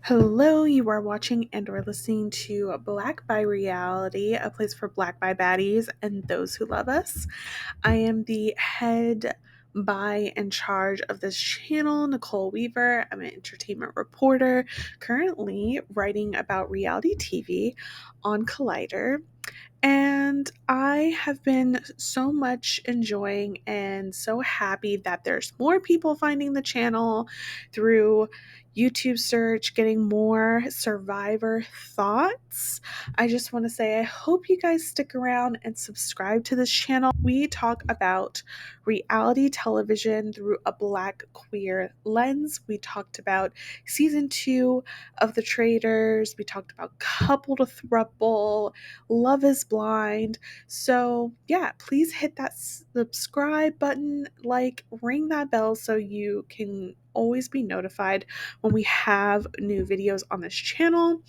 Hello, you are watching and or listening to Black by Reality, a place for Black by baddies and those who love us. I am the head by in charge of this channel, Nicole Weaver. I'm an entertainment reporter, currently writing about reality TV on Collider. And I have been so much enjoying and so happy that there's more people finding the channel through YouTube search, getting more survivor thoughts. I just want to say I hope you guys stick around and subscribe to this channel. We talk about reality television through a Black queer lens. We talked about season 2 of The Traitors. We talked about Couple to Thruple, Love is Blind. So, yeah, please hit that subscribe button, ring that bell so you can always be notified when we have new videos on this channel.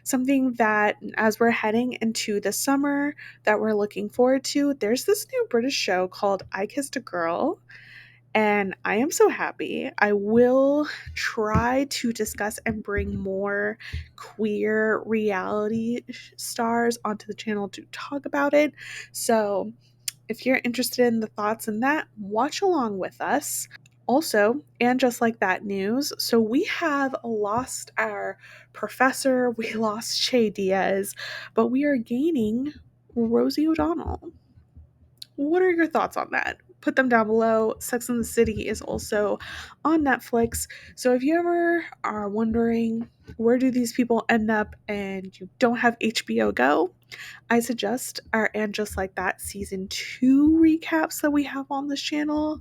Something that, as we're heading into the summer, that we're looking forward to, there's this new British show called I Kissed a Girl. And I am so happy. I will try to discuss and bring more queer reality stars onto the channel to talk about it. So if you're interested in the thoughts in that, watch along with us. Also, and just like that news, so we have lost our professor, we lost Che Diaz, but we are gaining Rosie O'Donnell. What are your thoughts on that? Put them down below. Sex and the City is also on Netflix. So if you ever are wondering where do these people end up and you don't have HBO Go, I suggest our And Just Like That season 2 recaps that we have on this channel.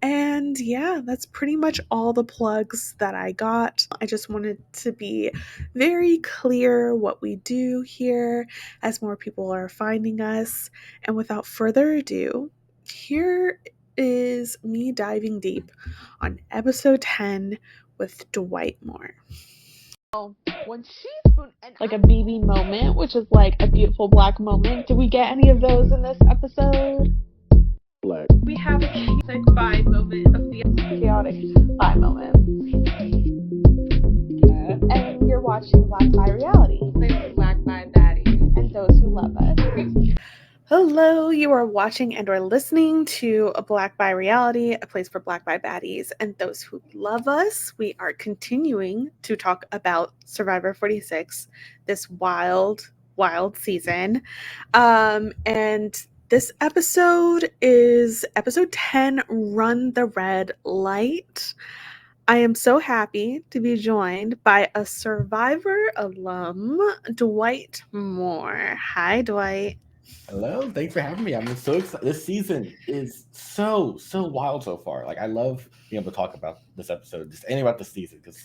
And yeah, that's pretty much all the plugs that I got. I just wanted to be very clear what we do here as more people are finding us. And without further ado, here is me diving deep on episode 10 with Dwight Moore. When she spoon and like a BB moment, which is like a beautiful black moment. Did we get any of those in this episode? Black. We have a chaotic vibe moment of the Chaotic vibe moment. And you're watching Black by Reality, Black by baddies and those who love us. Hello, you are watching and or listening to a Black by Reality, a place for Black by baddies and those who love us. We are continuing to talk about Survivor 46, this wild season. And this episode is episode 10, Run the Red Light. I am so happy to be joined by a Survivor alum, Dwight Moore. Hi, Dwight. Hello, thanks for having me. I'm so excited. This season is so wild so far. Like I love being able to talk about this episode, just anything about the season, because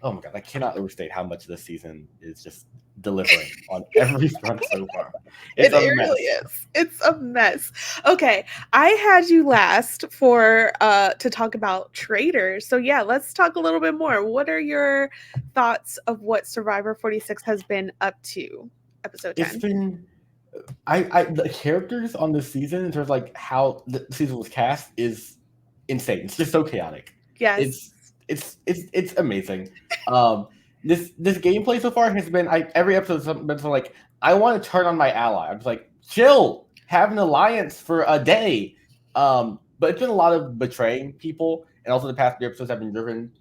oh my god, I cannot overstate how much this season is just delivering on every front so far. It's a mess. Really is. It's a mess. Okay, I had you last for to talk about Traitors. So yeah, let's talk a little bit more. What are your thoughts of what Survivor 46 has been up to? Episode 10. It's been the characters on this season in terms of like how the season was cast is insane. It's just so chaotic. Yes. It's amazing. This gameplay so far has been every episode has been so like I want to turn on my ally. I'm just like chill, have an alliance for a day. But it's been a lot of betraying people, and also the past few episodes have been driven.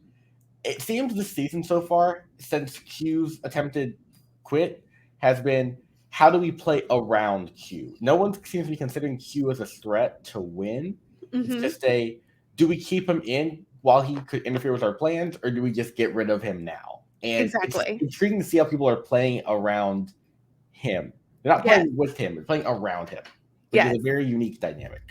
It seems this season so far, since Q's attempted quit, has been how do we play around Q? No one seems to be considering Q as a threat to win. It's just do we keep him in while he could interfere with our plans, or do we just get rid of him now? And Exactly. It's intriguing to see how people are playing around him. They're not playing with him, they're playing around him. Which is a very unique dynamic.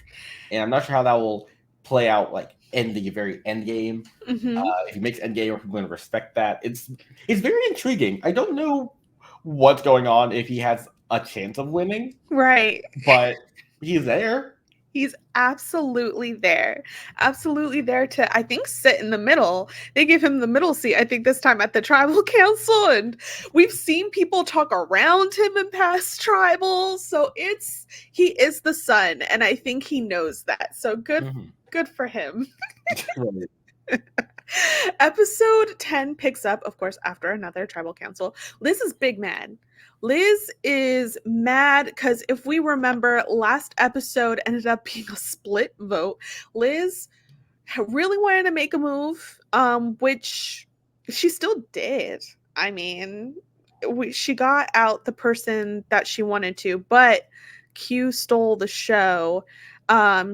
And I'm not sure how that will play out like in the very end game. If he makes end game, are people going to respect that? It's very intriguing. I don't know what's going on if he has a chance of winning. Right. But he's there. He's absolutely there. Absolutely there to, I think, sit in the middle. They give him the middle seat, I think, this time at the tribal council. And we've seen people talk around him in past tribals. So he is the sun. And I think he knows that. So good for him. Episode 10 picks up, of course, after another tribal council. Liz is big mad. Liz is mad because if we remember, last episode ended up being a split vote. Liz really wanted to make a move, which she still did. I mean, she got out the person that she wanted to, but Q stole the show.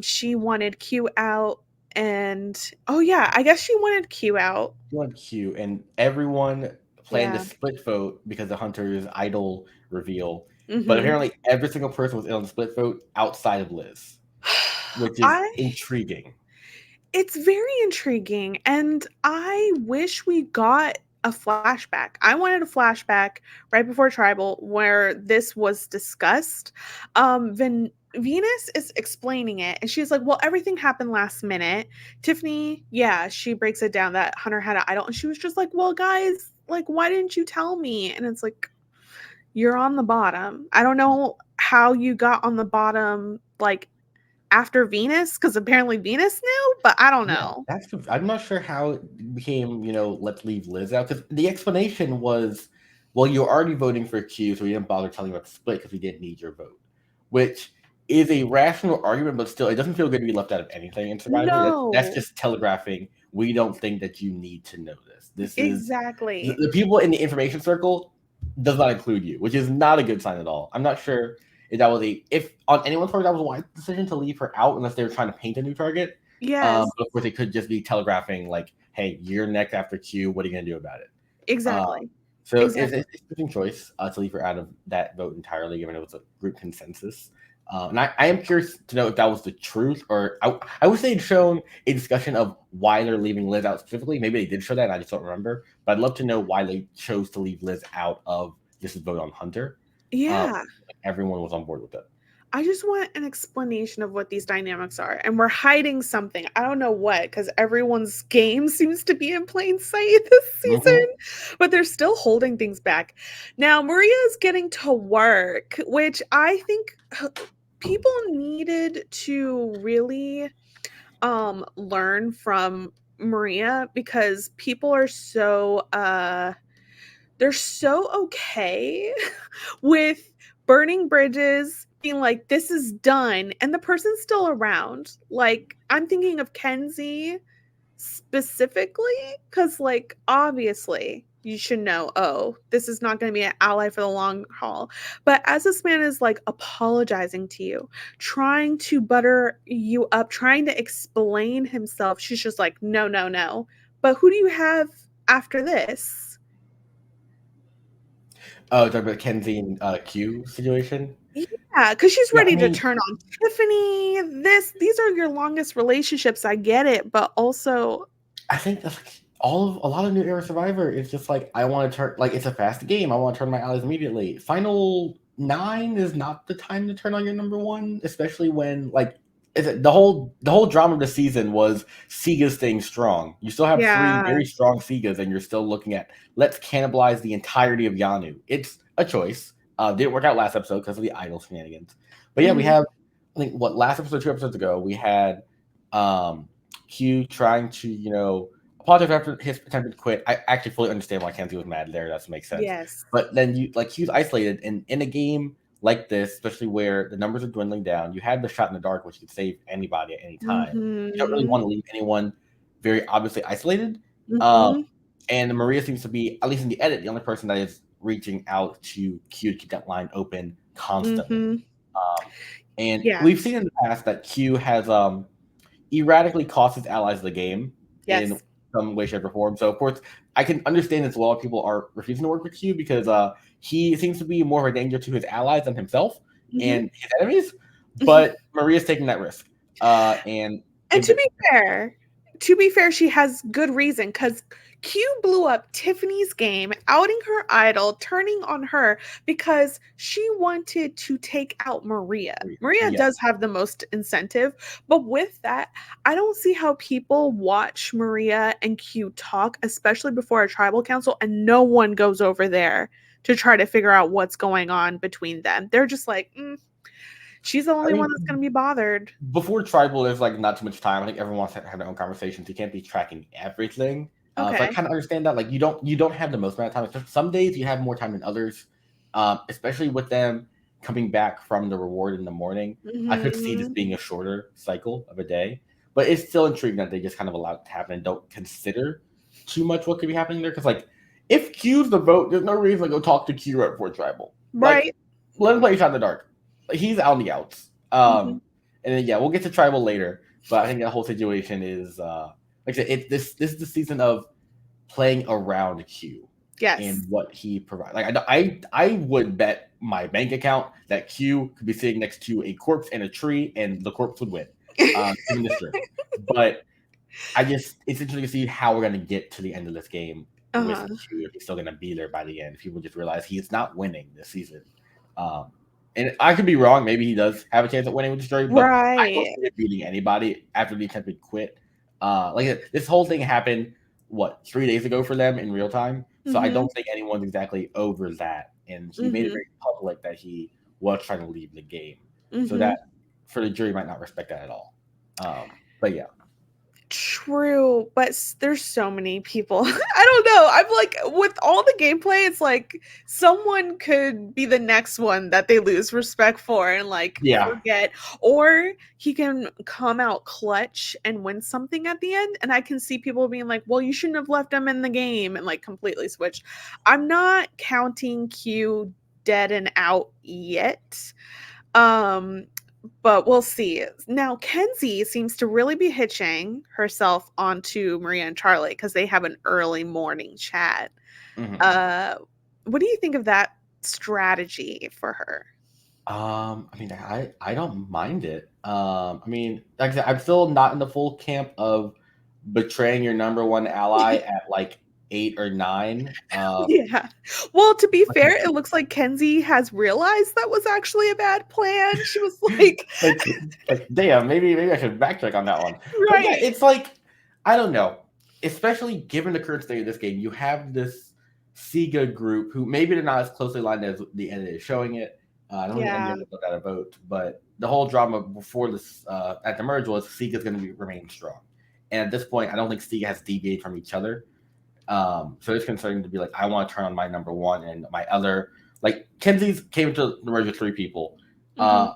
She wanted Q out, and oh yeah, I guess she wanted Q out. You want Q, and everyone planned to Yeah. split vote because of Hunter's idol reveal. But Mm-hmm. apparently, every single person was in on the split vote outside of Liz, which is I intriguing. It's very intriguing, and I wish we got a flashback. I wanted a flashback right before Tribal where this was discussed. Venus is explaining it, and she's like, "Well, everything happened last minute." Tiffany, yeah, she breaks it down that Hunter had an idol, and she was just like, "Well, guys, like, why didn't you tell me?" And it's like, you're on the bottom. I don't know how you got on the bottom, like after Venus, because apparently Venus knew, but I don't Yeah, know. I'm not sure how it became, let's leave Liz out because the explanation was, well, you're already voting for Q, so we didn't bother telling you about the split because we didn't need your vote, which is a rational argument, but still, it doesn't feel good to be left out of anything in Survivor. That's No, just telegraphing. We don't think that you need to know this. This is exactly. the people in the information circle does not include you, which is not a good sign at all. I'm not sure if that was if on anyone's part that was a wise decision to leave her out unless they were trying to paint a new target. Yes, But of course, they could just be telegraphing like, "Hey, you're next after Q. What are you going to do about it?" Uh, exactly. so it's Exactly. an interesting choice to leave her out of that vote entirely, given it was a group consensus. And I am curious to know if that was the truth, or I wish they'd shown a discussion of why they're leaving Liz out specifically. Maybe they did show that, and I just don't remember. But I'd love to know why they chose to leave Liz out of this vote on Hunter. Yeah. Everyone was on board with it. I just want an explanation of what these dynamics are. And we're hiding something. I don't know what, because everyone's game seems to be in plain sight this Mm-hmm. season, but they're still holding things back. Now, Maria's getting to work, which I think people needed to really learn from Maria, because people are so they're so okay with burning bridges, being like, this is done, and the person's still around. Like, I'm thinking of Kenzie specifically, because, like, obviously, you should know, oh, this is not going to be an ally for the long haul. But as this man is like apologizing to you, trying to butter you up, trying to explain himself, she's just like, no, no, no. But who do you have after this? Oh, talking about Kenzie and Q situation. Yeah, because she's Yeah, I ready to mean, turn on Tiffany. These are your longest relationships. I get it, but also, I think that's like a lot of New Era Survivor is just like I want to turn like it's a fast game. I want to turn my allies immediately. Final 9 is not the time to turn on your number one, especially when like the whole drama of the season was Siga staying strong. You still have three yeah. very strong Sigas, and you're still looking at let's cannibalize the entirety of Yanu. It's a choice. Didn't work out last episode because of the idol shenanigans. But yeah, we Mhm. have I think what last episode, 2 episodes ago, we had um Q trying to, apologize after his attempt to quit. I actually fully understand why Kenzie was mad there. That doesn't make sense. Yes. But then Q's isolated, and in a game like this, especially where the numbers are dwindling down, you had the shot in the dark, which could save anybody at any time. You don't really Mhm. want to leave anyone very obviously isolated. Um, Mhm. and Maria seems to be, at least in the edit, the only person that is reaching out to Q to keep that line open constantly. Mhm. Um, and Yeah. we've seen in the past that Q has erratically cost his allies the game in Yes. some way, shape, or form. So, of course, I can understand as well people are refusing to work with Q because he seems to be more of a danger to his allies than himself Mhm. and his enemies. Mhm. But Maria's taking that risk. And And if it, to be fair, she has good reason, because Q blew up Tiffany's game, outing her idol, turning on her because she wanted to take out Maria. Maria yeah, does have the most incentive, but with that, I don't see how people watch Maria and Q talk, especially before a tribal council, and no one goes over there to try to figure out what's going on between them. They're just like, She's the I only one that's mean, going to be bothered. before tribal, there's like not too much time. I think everyone wants to have their own conversations. You can't be tracking everything. So I Okay. kind of understand that. Like you don't have the most amount of time. Some days you have more time than others. Especially with them coming back from the reward in the morning. I could see this Hmm. being a shorter cycle of a day, but it's still intriguing that they just kind of allow it to happen and don't consider too much what could be happening there. Because like if Q's the vote, there's no reason to go talk to Q right before tribal. Like Right. let him play shot in the dark. Like, he's out in the outs. Hmm. And then we'll get to tribal later. But I think that whole situation is like I said, this is the season of playing around Q and Yes. what he provides. Like I would bet my bank account that Q could be sitting next to a corpse and a tree, and the corpse would win, given this strip. But it's interesting to see how we're going to get to the end of this game with Uh-huh. Q. If he's still going to be there by the end, if people just realize he is not winning this season. Um, and I could be wrong. Maybe he does have a chance at winning with the story, but I don't Right. see him beating anybody after the attempted quit. This whole thing happened 3 days ago for them in real time. So I Hmm. don't think anyone's exactly over that. And he made it Hmm. very public that he was trying to leave the game. So Hmm. that for the jury might not respect that at all. But yeah. True, but there's so many people. I don't know. I'm like, with all the gameplay, it's like someone could be the next one that they lose respect for and like Yeah. forget, or he can come out clutch and win something at the end. And I can see people being like, well, you shouldn't have left him in the game and like completely switch. I'm not counting Q dead and out yet. Um, but we'll see. Now, Kenzie seems to really be hitching herself onto Maria and Charlie because they have an early morning chat. Mhm. Uh, what do you think of that strategy for her? I mean, I don't mind it. I mean, like I said, I'm still not in the full camp of betraying your number one ally at like 8 or 9. Yeah. Well, to be fair, it looks like Kenzie has realized that was actually a bad plan. She was like, like, damn, maybe I should backtrack on that one. But yeah, right. it's like I don't know. Especially given the current state of this game, you have this Sega group who maybe they're not as closely aligned as the end is showing it. I don't think any Yeah. of them got a vote, but the whole drama before this at the merge was Sega's going to remain strong. And at this point, I don't think Sega has deviated from each other. So it's concerning to be like, I want to turn on my number one and my other. Like Kenzie's came to the merge with 3 people. Hmm.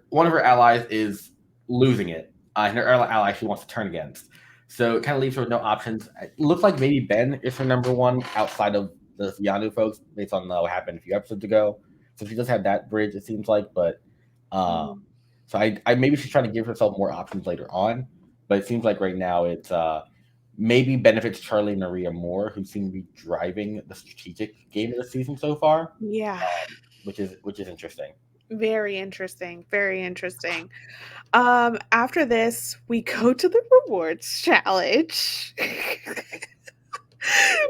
One of her allies is losing it, and her ally she wants to turn against. So it kind of leaves her with no options. It looks like maybe Ben is her number one outside of the Yanu folks, based on what happened a few episodes ago. So she does have that bridge, it seems like, but Hmm. so I maybe she's trying to give herself more options later on. But it seems like right now it's maybe benefits Charlie and Maria more, who seem to be driving the strategic game of the season so far, Yeah. which is interesting. Very interesting. Very interesting. After this, we go to the rewards challenge.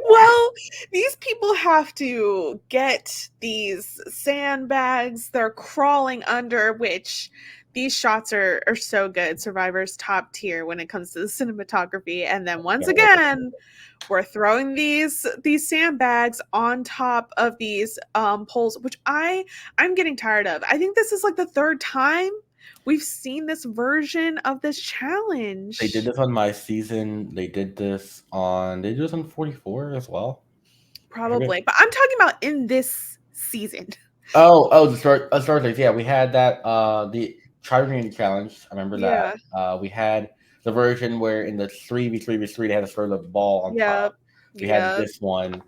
Well, these people have to get these sandbags. They're crawling under, which these shots are so good. Survivor's top tier when it comes to the cinematography. And then once Can't wait to again, we're throwing these sandbags on top of these poles, which I'm getting tired of. I think this is like the third time we've seen this version of this They did challenge. this on my season. They did this on 44 as well. I forget. Probably. But I'm talking about in this season. The start days. Yeah, we had that the Tri challenge. I remember that. Yeah. We had the version where in the 3v3v3 they had to throw the ball on Yep. top. We had Yep. this one.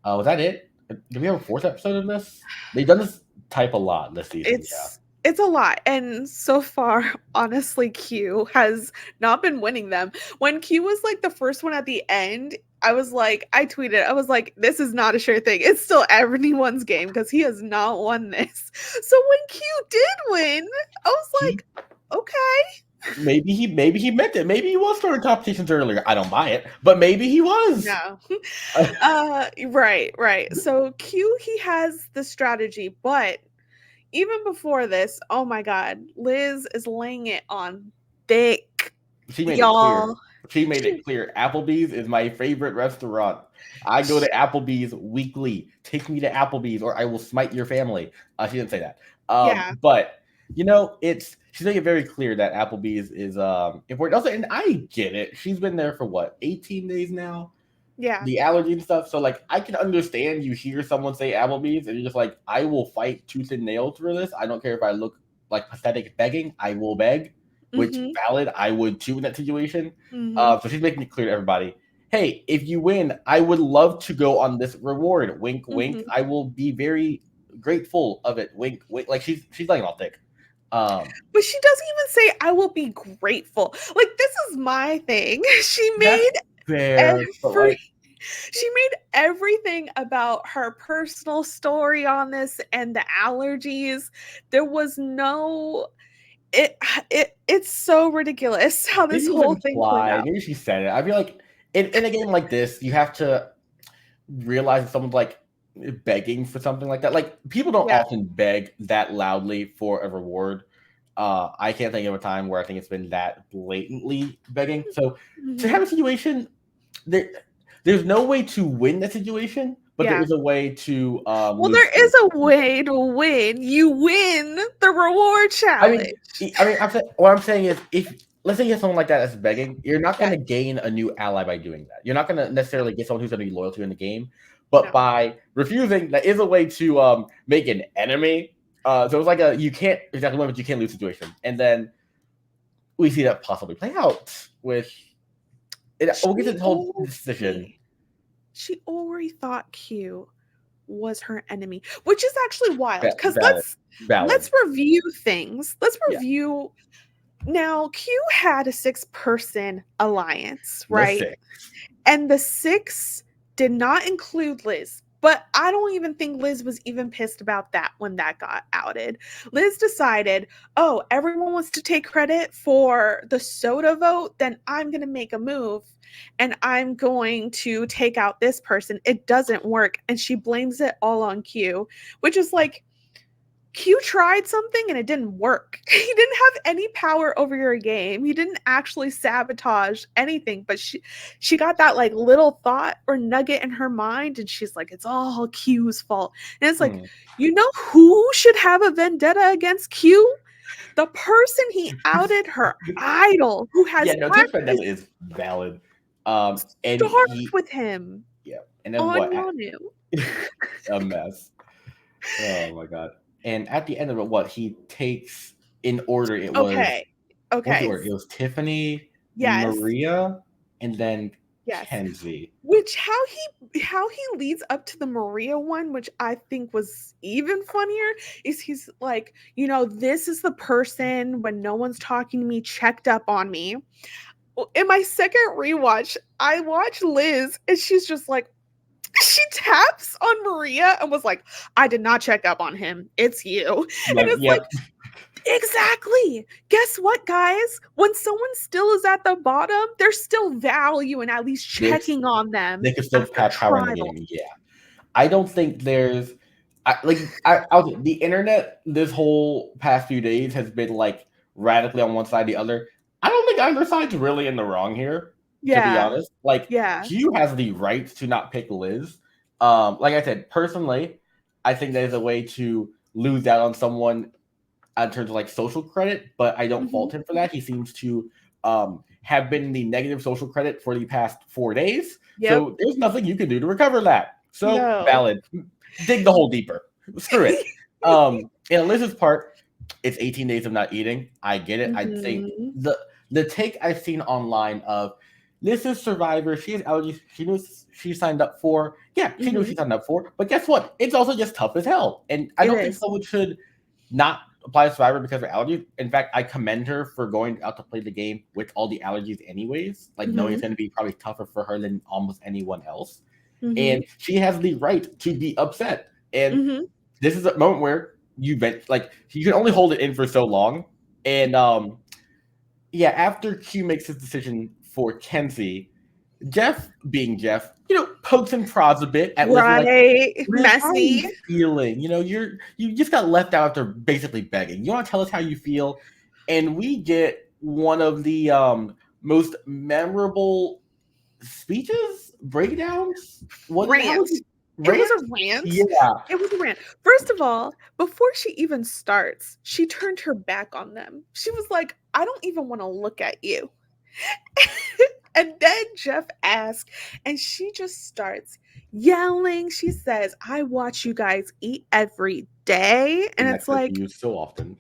Was that it? Did we have a fourth episode of this? They've done this type a lot this season. Yeah. It's a lot. And so far, honestly, Q has not been winning them. When Q was like the first one at the end, I tweeted, I was like, this is not a sure thing. It's still everyone's game because he has not won this. So when Q did win, I was He like, okay. maybe he meant it. Maybe he was throwing competitions earlier. I don't buy it, but maybe he was. No. Right. So Q, he has the strategy, but even before this, oh my god, Liz is laying it on thick, She made it clear. y'all. She made She, it clear. Applebee's is my favorite restaurant. I go to Applebee's weekly. Take me to Applebee's, or I will smite your family. She didn't say that. yeah. But she's making it very clear that Applebee's is important. Also, and I get it. She's been there for what, 18 days now? Yeah. The allergy and stuff. So like I can understand you hear someone say Applebee's and you're just like, I will fight tooth and nail for this. I don't care if I look like pathetic begging, I will beg. Which Mhm. valid, I would too in that situation. Mhm. So she's making it clear to everybody. Hey, if you win, I would love to go on this reward. Wink, wink. Mhm. I will be very grateful of it. Wink, wink. Like she's laying all thick. But she doesn't even say, "I will be grateful." Like, this is my thing. That's fair, but Every like she made everything about her personal story on this and the allergies. There was no it it's so ridiculous how maybe this it was whole thing played implied. out. Maybe she said it. I feel like in a game like this, you have to realize that someone's like begging for something like that. Like people don't Yeah. often beg that loudly for a reward. I can't think of a time where I think it's been that blatantly begging. So to have Mhm. a situation, there, there's no way to win that situation, but there Yeah. is a way to Well, lose. there is a way to win. You win the reward I mean, challenge. what I'm saying is, if let's say you have someone like that that's begging, you're not going Yeah. to gain a new ally by doing that. You're not going to No. necessarily get someone who's going to be loyal to you in the game, but No. by refusing, that is a way to make an enemy. So it's like a you can't exactly win, but you can't lose situation, and then we see that possibly play out with. We'll get to She the whole decision. already she already thought Q was her enemy, which is actually wild because Valid, valid, let's review things. Let's yeah. review now. Q had a 6-person alliance, The right? six. And the 6 did not include Liz. But I don't even think Liz was even pissed about that when that got outed. Liz decided, oh, everyone wants to take credit for the soda vote, then I'm going to make a move and I'm going to take out this person. It doesn't work. And she blames it all on Q, which is like, Q tried something and it didn't work. He didn't have any power over your game. He didn't actually sabotage anything, but she got that like little thought or nugget in her mind and she's like, it's all Q's fault. And it's like, Hmm. you know who should have a vendetta against Q? The person he outed, her idol, who Yeah, has no, Tiff actually Vendetta is valid. And starved with him yeah, and then on what? Yanu. A mess. Oh my god. And at the end of it, what he takes in order, it was Okay. what's the Okay. order? It was Tiffany, Yes. Maria, and then Yes. Kenzie. Which how he leads up to the Maria one, which I think was even funnier, is he's like, this is the person when no one's talking to me checked up on me. In my second rewatch, I watched Liz and she's just like, she taps on Maria and was like, I did not check up on him. It's you. And Like, it's like, yep. exactly. Guess what, guys? When someone still is at the bottom, there's still value in at least checking on them They could still after have power in the trial. game. Yeah. I don't think there's the internet this whole past few days has been like radically on one side or the other. I don't think either side's really in the wrong here, to be Yeah. honest. Like Yeah. Q has the right to not pick Liz. Like I said, personally, I think there's a way to lose out on someone in terms of like social credit, but I don't Mhm. fault him for that. He seems to have been the negative social credit for the past 4 days. Yep. So there's nothing you can do to recover that. So No. valid. Dig the hole deeper. Screw it. In Liz's part, it's 18 days of not eating. I get it. I think Mhm. the take I've seen online of this is Survivor. She has allergies. She knows she signed up for. Yeah, she knows she Mhm. signed up for. But guess what? It's also just tough as hell. And I It don't think is. someone should not apply to Survivor because of allergies. In fact, I commend her for going out to play the game with all the allergies, anyways. Like knowing it's Mhm. going to be probably tougher for her than almost anyone else. Mhm. And she has the right to be upset. And Mhm. this is a moment where you vent. Like you can only hold it in for so long. And yeah, after Q makes his decision for Kenzie, Jeff, being Jeff, pokes and prods a bit at Liz, like, Right. Liz, how are you Messy. feeling? You just got left out after basically begging. You want to tell us how you feel? And we get one of the most memorable speeches, breakdowns. How would Rants. It was Rant? a rant. Yeah. It was a rant. First of all, before she even starts, she turned her back on them. She was like, I don't even want to look at you. And then Jeff asks, and she just starts yelling. She says, I watch you guys eat every day. And And it's that's what like, you use so often.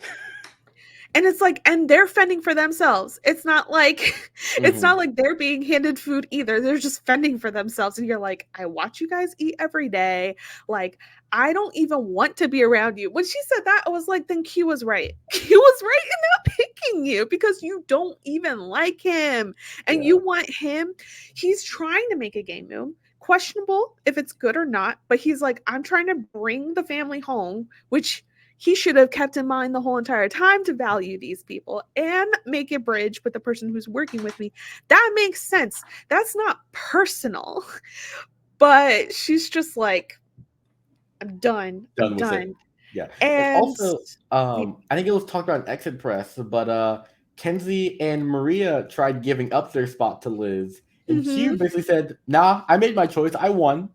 and they're fending for themselves. It's not like it's not Mhm. like they're being handed food either. They're just fending for themselves. And you're like, I watch you guys eat every day. Like, I don't even want to be around you. When she said that, I was like, then Q was right. Q was right in not picking you because you don't even like him. And you Yeah. want him. He's trying to make a game move. Questionable if it's good or not, but he's like, I'm trying to bring the family home, which he should have kept in mind the whole entire time to value these people and make a bridge with the person who's working with me. That makes sense. That's not personal. But she's just like, I'm done. I'm Done with it. done. Yeah. And And also, yeah, I think it was talked about in Exit Press, but Kenzie and Maria tried giving up their spot to Liz, and Q mhm. basically said, "Nah, I made my choice. I won.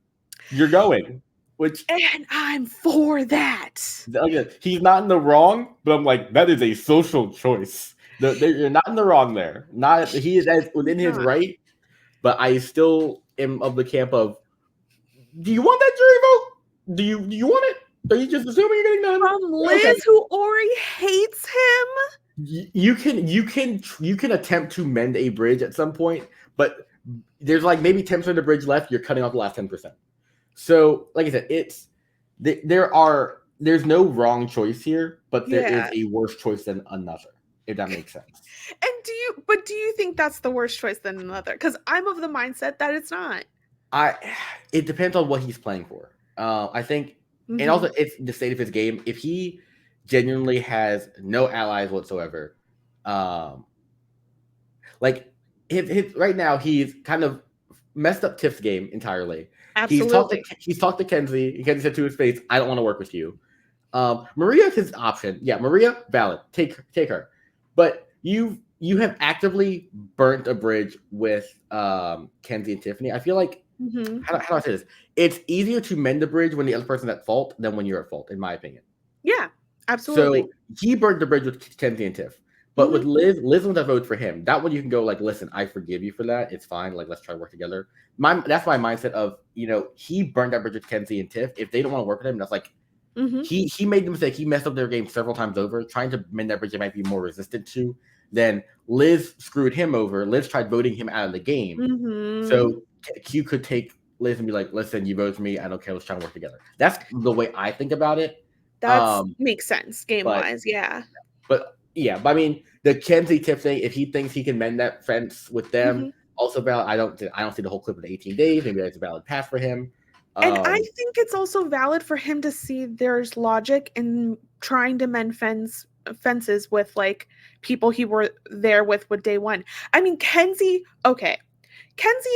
You're going." Which And I'm for that. again, he's not in the wrong, but I'm like, that is a social choice. You're not in the wrong there. Not he is within his Not. right, but I still am of the camp of, do you want that jury vote? Do you want it? Are you just assuming you're getting none? From Okay. Liz, who already hates him. You can attempt to mend a bridge at some point, but there's like maybe 10% of the bridge left. You're cutting off the last 10%. So, like I said, there's no wrong choice here, but there is Yeah. a worse choice than another, if that makes sense. And do you think that's the worst choice than another? Because I'm of the mindset that it's not. It depends on what he's playing for. I think, and Mhm. also it's the state of his game. If he genuinely has no allies whatsoever, um, like his right now he's kind of messed up Tiff's game entirely. Absolutely. He's talked to Kenzie. And Kenzie said to his face, "I don't want to work with you." Maria's his option. Yeah, Maria, valid. Take her. But you have actively burnt a bridge with Kenzie and Tiffany. I feel like Mhm. how do I say this? It's easier to mend the bridge when the other person's at fault than when you're at fault, in my opinion. Yeah, absolutely. So he burned the bridge with Kenzie and Tiff. But with Mhm. Liz wants to vote for him. That one you can go like, listen, I forgive you for that. It's fine. Like, let's try to work together. That's my mindset of, he burned that bridge with Kenzie and Tiff. If they don't want to work with him, that's like, Mhm. he made the mistake. He messed up their game several times over. Trying to mend that bridge, they might be more resistant to. Then Liz screwed him over. Liz tried voting him out of the game. Mhm. So Q could take Liz and be like, listen, you voted for me. I don't care. Let's try to work together. That's the way I think about it. That's makes sense But game-wise, yeah. yeah, but I mean, the Kenzie Tiff thing, if he thinks he can mend that fence with them, Mhm. also valid. I don't see the whole clip of the 18 days. Maybe that's a valid path for him. And I think it's also valid for him to see there's logic in trying to mend fences with, like, people he were there with day one. I mean, Kenzie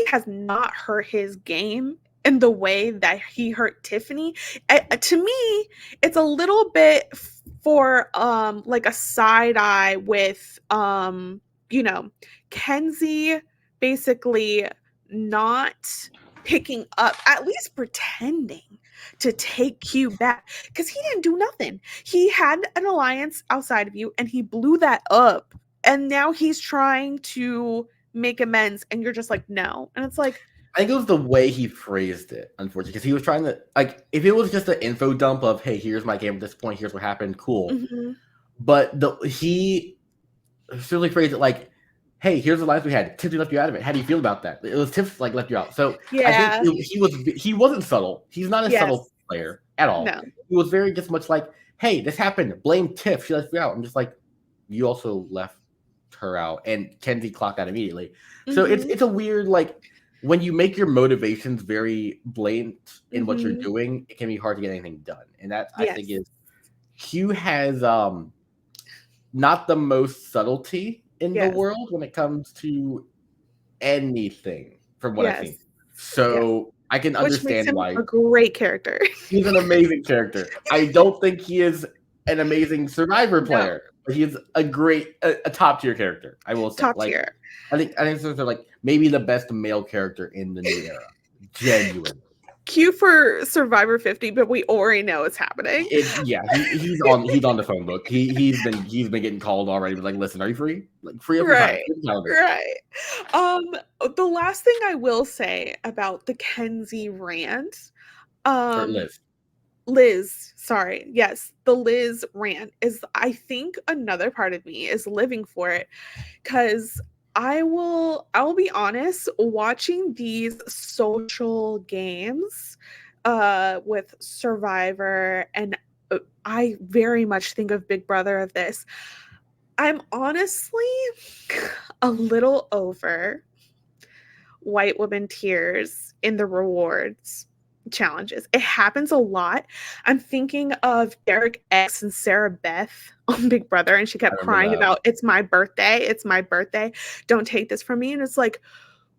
has not hurt his game in the way that he hurt Tiffany. To me, it's a little bit for like a side eye with Kenzie basically not picking up, at least pretending to take Q back, because he didn't do nothing. He had an alliance outside of you and he blew that up, and now he's trying to make amends, and you're just like, no. And it's like, I think it was the way he phrased it, unfortunately, because he was trying to, like, if it was just an info dump of, hey, here's my game at this point, here's what happened, cool. mhm, But he simply phrased it like, hey, here's the lives we had. Tiffany left you out of it. How do you feel about that? It was Tiff like left you out. So I think yeah, he wasn't subtle. He's not a yes, subtle player at all. no, He was very just much like, hey, this happened. Blame Tiff. She left you out. I'm just like, you also left her out, and Kenzie clocked that immediately. So mhm, it's a weird, like, when you make your motivations very blatant in what you're mhm, doing, it can be hard to get anything done. And that I think yes, is Q has not the most subtlety in the yes, world when it comes to anything, from what I've yes, seen. yes, So I can which makes understand him why a great character. he's an amazing character. I don't think he is an amazing Survivor No, player, but he's a top tier character. I will say, top like, tier. I think they're like maybe the best male character in the new era, genuinely. Cue for Survivor 50, but we already know it's happening. He's on the phone book. He's been getting called already. Like, listen, are you free? Like, free up your time. Right. The last thing I will say about the Kenzie rant, Or um, Liz, sorry. Yes, the Liz rant is, I think, another part of me is living for it, because I'll be honest, watching these social games with Survivor, and I very much think of Big Brother of this. I'm honestly a little over white woman tears in the rewards challenges. It happens a lot. I'm thinking of Derek X and Sarah Beth on Big Brother, and she kept crying about, it's my birthday, don't take this from me. And it's like,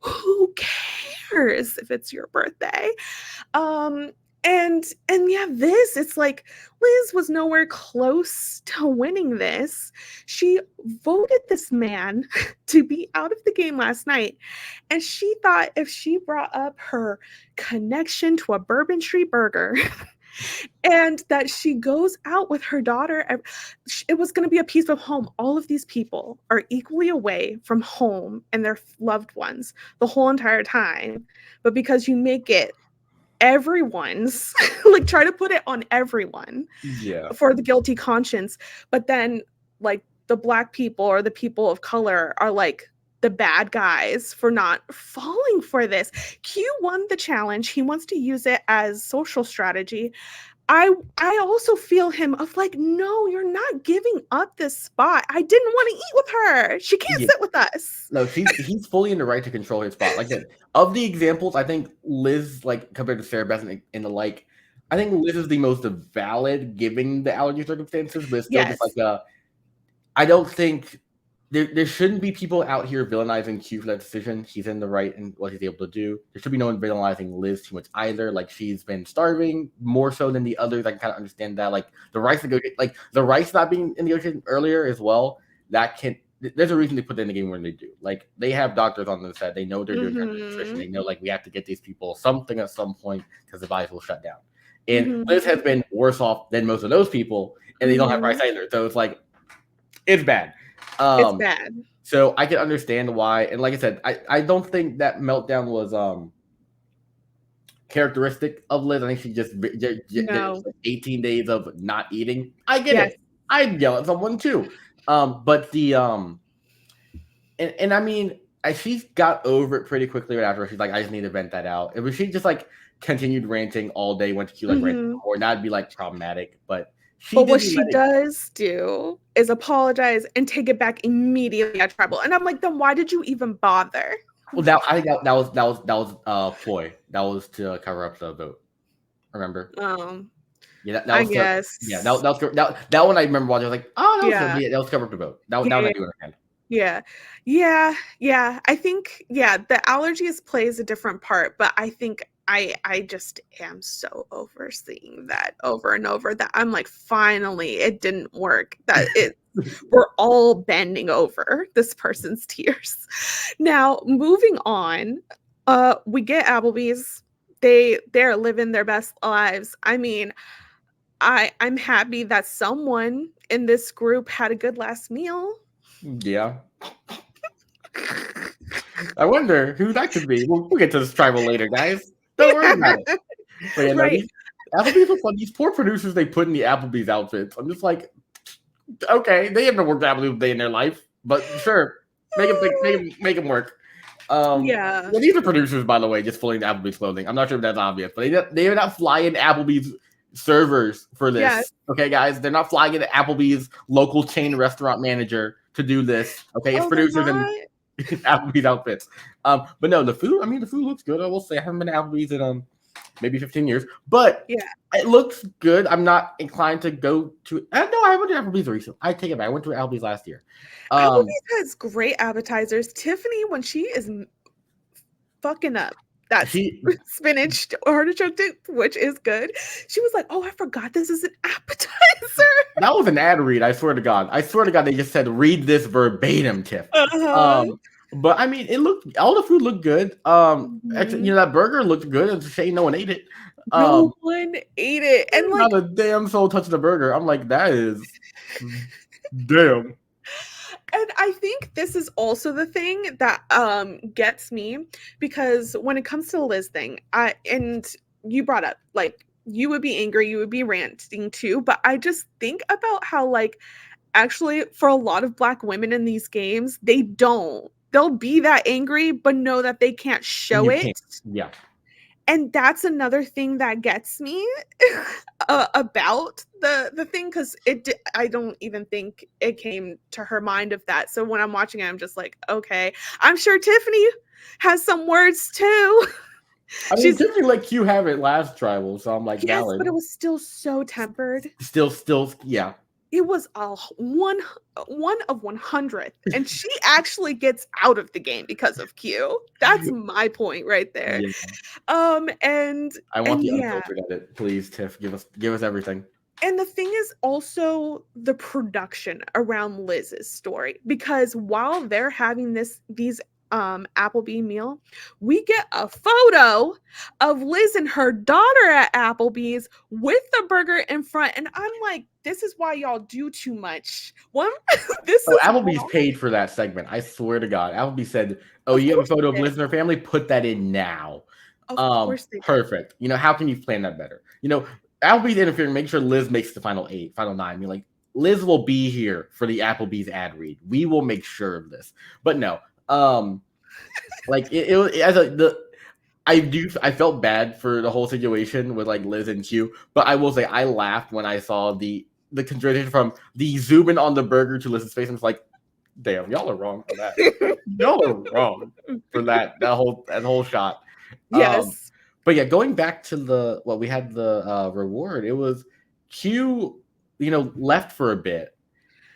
who cares if it's your birthday? And yeah, this, it's like Liz was nowhere close to winning this. She voted this man to be out of the game last night, and she thought if she brought up her connection to a Bourbon Street burger and that she goes out with her daughter, it was going to be a piece of home. All of these people are equally away from home and their loved ones the whole entire time, but because you make it everyone's, like, try to put it on everyone for the guilty conscience, but then like the Black people or the people of color are like the bad guys for not falling for this. Q won the challenge. He wants to use it as social strategy. I also feel him of like, no, you're not giving up this spot. I didn't want to eat with her. She can't sit with us. No, he's fully in the right to control his spot. Like that, of the examples, I think Liz, like compared to Sarah Beth and the like, I think Liz is the most valid given the allergy circumstances, but it's still just like I don't think there shouldn't be people out here villainizing Q for that decision. He's in the right in what he's able to do. There should be no one villainizing Liz too much either. Like, she's been starving more so than the others. I can kind of understand that. Like the rice not being in the ocean earlier as well. There's a reason they put it in the game when they do. Like, they have doctors on the set. They know they're doing nutrition. They know, like, we have to get these people something at some point because the bodies will shut down. And Liz has been worse off than most of those people, and they don't have rice either. So it's like, it's bad. It's bad. So I can understand why. And like I said, I don't think that meltdown was characteristic of Liz. I think she just 18 days of not eating. I get it. I'd yell at someone too. But the and I mean, she got over it pretty quickly right after. She's like, I just need to vent that out. If she just like continued ranting all day, went to Q like ranting before, that'd be like problematic. But what she does do is apologize and take it back immediately at Tribal. And I'm like, then why did you even bother? Well, I think that was ploy. That was to cover up the vote. Remember? Yeah, that was I guess. That one I remember watching. I was like, oh, that was cover up the vote. That was not doing it again. Yeah. I think the allergies plays a different part, but I think I just am so over seeing that over and over that I'm like, finally, it didn't work. That we're all bending over this person's tears. Now, moving on, we get Applebee's. They're living their best lives. I mean, I'm happy that someone in this group had a good last meal. Yeah. I wonder who that could be. We'll get to this tribal later, guys. Don't worry about it. But yeah, right. Applebee's are fun. These poor producers they put in the Applebee's outfits. I'm just like, okay, they haven't worked Applebee's a day in their life, but sure, make them work. These are producers, by the way, just fully in Applebee's clothing. I'm not sure if that's obvious, but they are not flying Applebee's servers for this. Yes. Okay, guys, they're not flying in Applebee's local chain restaurant manager to do this. Okay, it's producers and Applebee's outfits. But no, the food. I mean, the food looks good. I will say I haven't been to Applebee's in maybe 15 years, but it looks good. I'm not inclined to go to. No, I went to Applebee's recently. I take it back. I went to Applebee's last year. Applebee's has great appetizers. Tiffany, when she is fucking up that spinach artichoke dip, which is good, she was like, "Oh, I forgot this is an appetizer." That was an ad read. I swear to God. They just said read this verbatim, Tiff. But I mean, all the food looked good. Mhm. That burger looked good. It's a shame no one ate it. No one ate it. And Not like, a damn soul touched the burger. I'm like, that is damn. and I think this is also the thing that gets me, because when it comes to the Liz thing, and you brought up like you would be angry, you would be ranting too, but I just think about how like actually for a lot of black women in these games, they don't. They'll be that angry but know that they can't And show you can't. it. Yeah. And that's another thing that gets me about the thing, because I don't even think it came to her mind of that. So when I'm watching it, I'm just like, okay, I'm sure Tiffany has some words too. I mean, She's Tiffany let Q have it last tribal, so I'm like, yes, but valid. it was still so tempered. Still, yeah. It was a one of 100th, and she actually gets out of the game because of Q. That's my point right there. Yeah. And I want and the yeah, unfiltered edit, please, Tiff. Give us everything. and the thing is also the production around Liz's story, because while they're having these Applebee meal, we get a photo of Liz and her daughter at Applebee's with the burger in front, and I'm like, this is why y'all do too much. One, this Oh, is Applebee's why. paid for that segment. I swear to God. Applebee's said, "Oh, Of you have a course photo of they did. Liz and her family? Put that in now." Of course they did. Perfect. How can you plan that better? Applebee's interfering, make sure Liz makes the final 8, final 9. I mean, like, Liz will be here for the Applebee's ad read. We will make sure of this. But no, like as I felt bad for the whole situation with like Liz and Q, but I will say I laughed when I saw the transition from the zoom in on the burger to Liz's face, and it's like, damn, y'all are wrong for that. Y'all are wrong for that whole shot. Um, Yes. but yeah, going back to we had the reward. It was Q, left for a bit,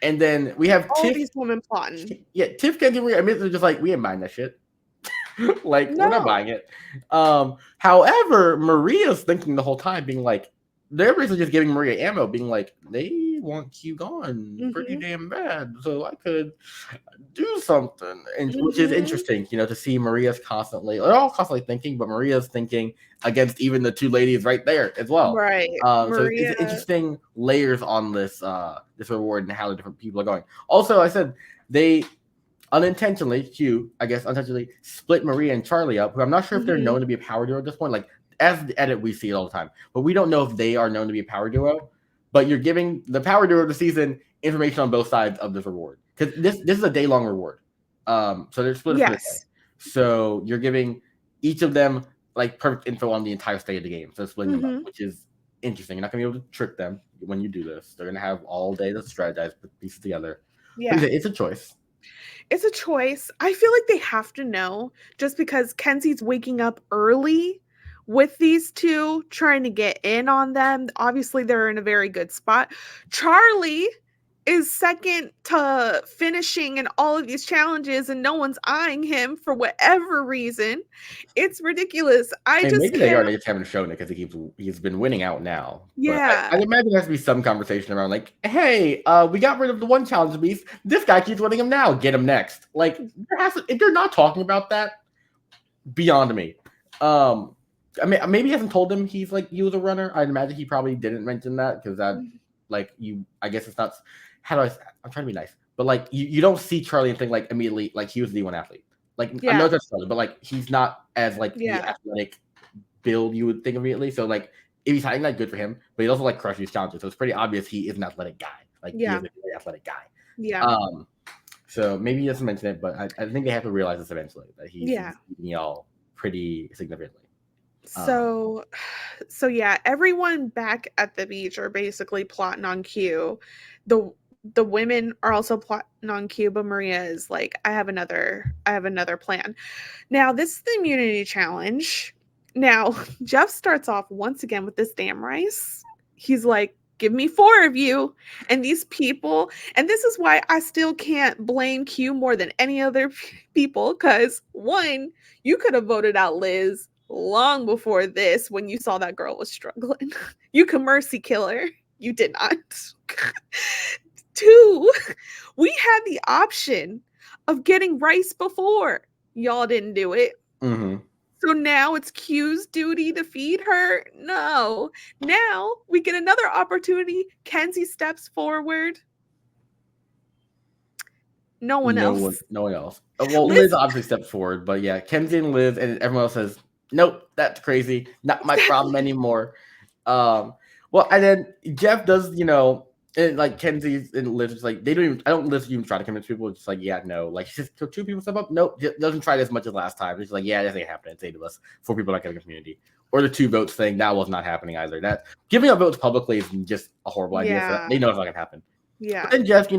and then we have All Tiff. these women plotting. Yeah, Tiff can't I mean, they're just like, we ain't buying that shit. Like, we're not No. buying it. However, Maria's thinking the whole time, being like, they're basically just giving Maria ammo, being like, they want Q gone pretty Mhm. damn bad, so I could do something, and which is Mhm. interesting, to see Maria's they're all constantly thinking, but Maria's thinking against even the two ladies right there as well. Right. So it's Maria. interesting layers on this reward and how the different people are going. Also, I said they unintentionally, Q, I guess unintentionally, split Maria and Charlie up, who I'm not sure if they're Mhm. known to be a power duo at this point. Like, as the edit, we see it all the time, but we don't know if they are known to be a power duo. But you're giving the power duo of the season information on both sides of this reward, because this is a day long reward. So they're split for the day. Yes. So you're giving each of them like perfect info on the entire state of the game. So splitting them up, Mhm. which is interesting. You're not gonna be able to trick them when you do this. They're gonna have all day to strategize, put pieces together. But Yeah. it's a choice. It's a choice. I feel like they have to know, just because Kenzie's waking up early with these two, trying to get in on them. Obviously, they're in a very good spot. Charlie is second to finishing in all of these challenges, and no one's eyeing him for whatever reason. It's ridiculous. I And just maybe they are. can't. They just haven't shown it because he's been winning out now. But Yeah. I imagine there has to be some conversation around like, hey, we got rid of the one challenge beast. This guy keeps winning him now. Get him next. Like, if they're not talking about that, beyond me. I mean, maybe he hasn't told him he's like he was a runner. I'd imagine he probably didn't mention that because that like you. I guess it's not. How do I'm trying to be nice, but like you don't see Charlie and think like immediately like he was the one athlete. Like I know Yeah. that's Charlie, but like he's not as like the Yeah. athletic build you would think immediately. So like if he's hiding that, good for him. But he also like crushes challenges, so it's pretty obvious he is an athletic guy. Like he Yeah. is a very athletic guy. Yeah. So maybe he doesn't mention it, but I think they have to realize this eventually that he's Yeah. beating y'all pretty significantly. So so yeah, everyone back at the beach are basically plotting on Q. The women are also plotting on Q, but Maria is like, I have another plan. Now, this is the immunity challenge. Now, Jeff starts off once again with this damn rice. He's like, give me 4 of you. And these people, and this is why I still can't blame Q more than any other people, because one, you could have voted out Liz long before this when you saw that girl was struggling. You could mercy kill her. You did not. Two, we had the option of getting rice before. Y'all didn't do it. Mm-hmm. So now it's Q's duty to feed her? No. Now we get another opportunity. Kenzie steps forward. No one else. No one else. Well, Liz Liz, obviously steps forward, but yeah, Kenzie and Liz, and everyone else says, "Nope, that's crazy. Not my problem anymore." Well, and then Jeff does, and like Kenzie and Liz is like, they don't even. I don't Liz even try to convince people. It's just like, yeah, no, like she just took 2 people step up. Nope, doesn't try it as much as last time. It's like, yeah, that ain't happening. It's 8 of us, 4 people not getting a community, or the 2 votes thing. That was not happening either. That giving up votes publicly is just a horrible idea. So Yeah. they know it's not gonna happen. Yeah. But then Jeff,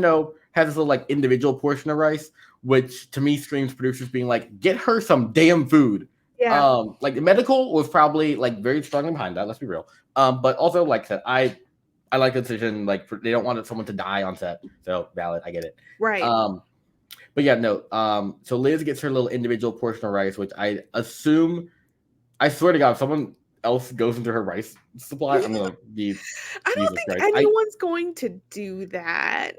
has this little like individual portion of rice, which to me screams producers being like, get her some damn food. Yeah. Like the medical was probably like very strongly behind that. Let's be real. But also like I said, I like the decision. Like they don't want someone to die on set, so valid. I get it. Right. But yeah, no. So Liz gets her little individual portion of rice, which I assume. I swear to God, if someone else goes into her rice supply, I'm gonna be. I don't think anyone's going to do that.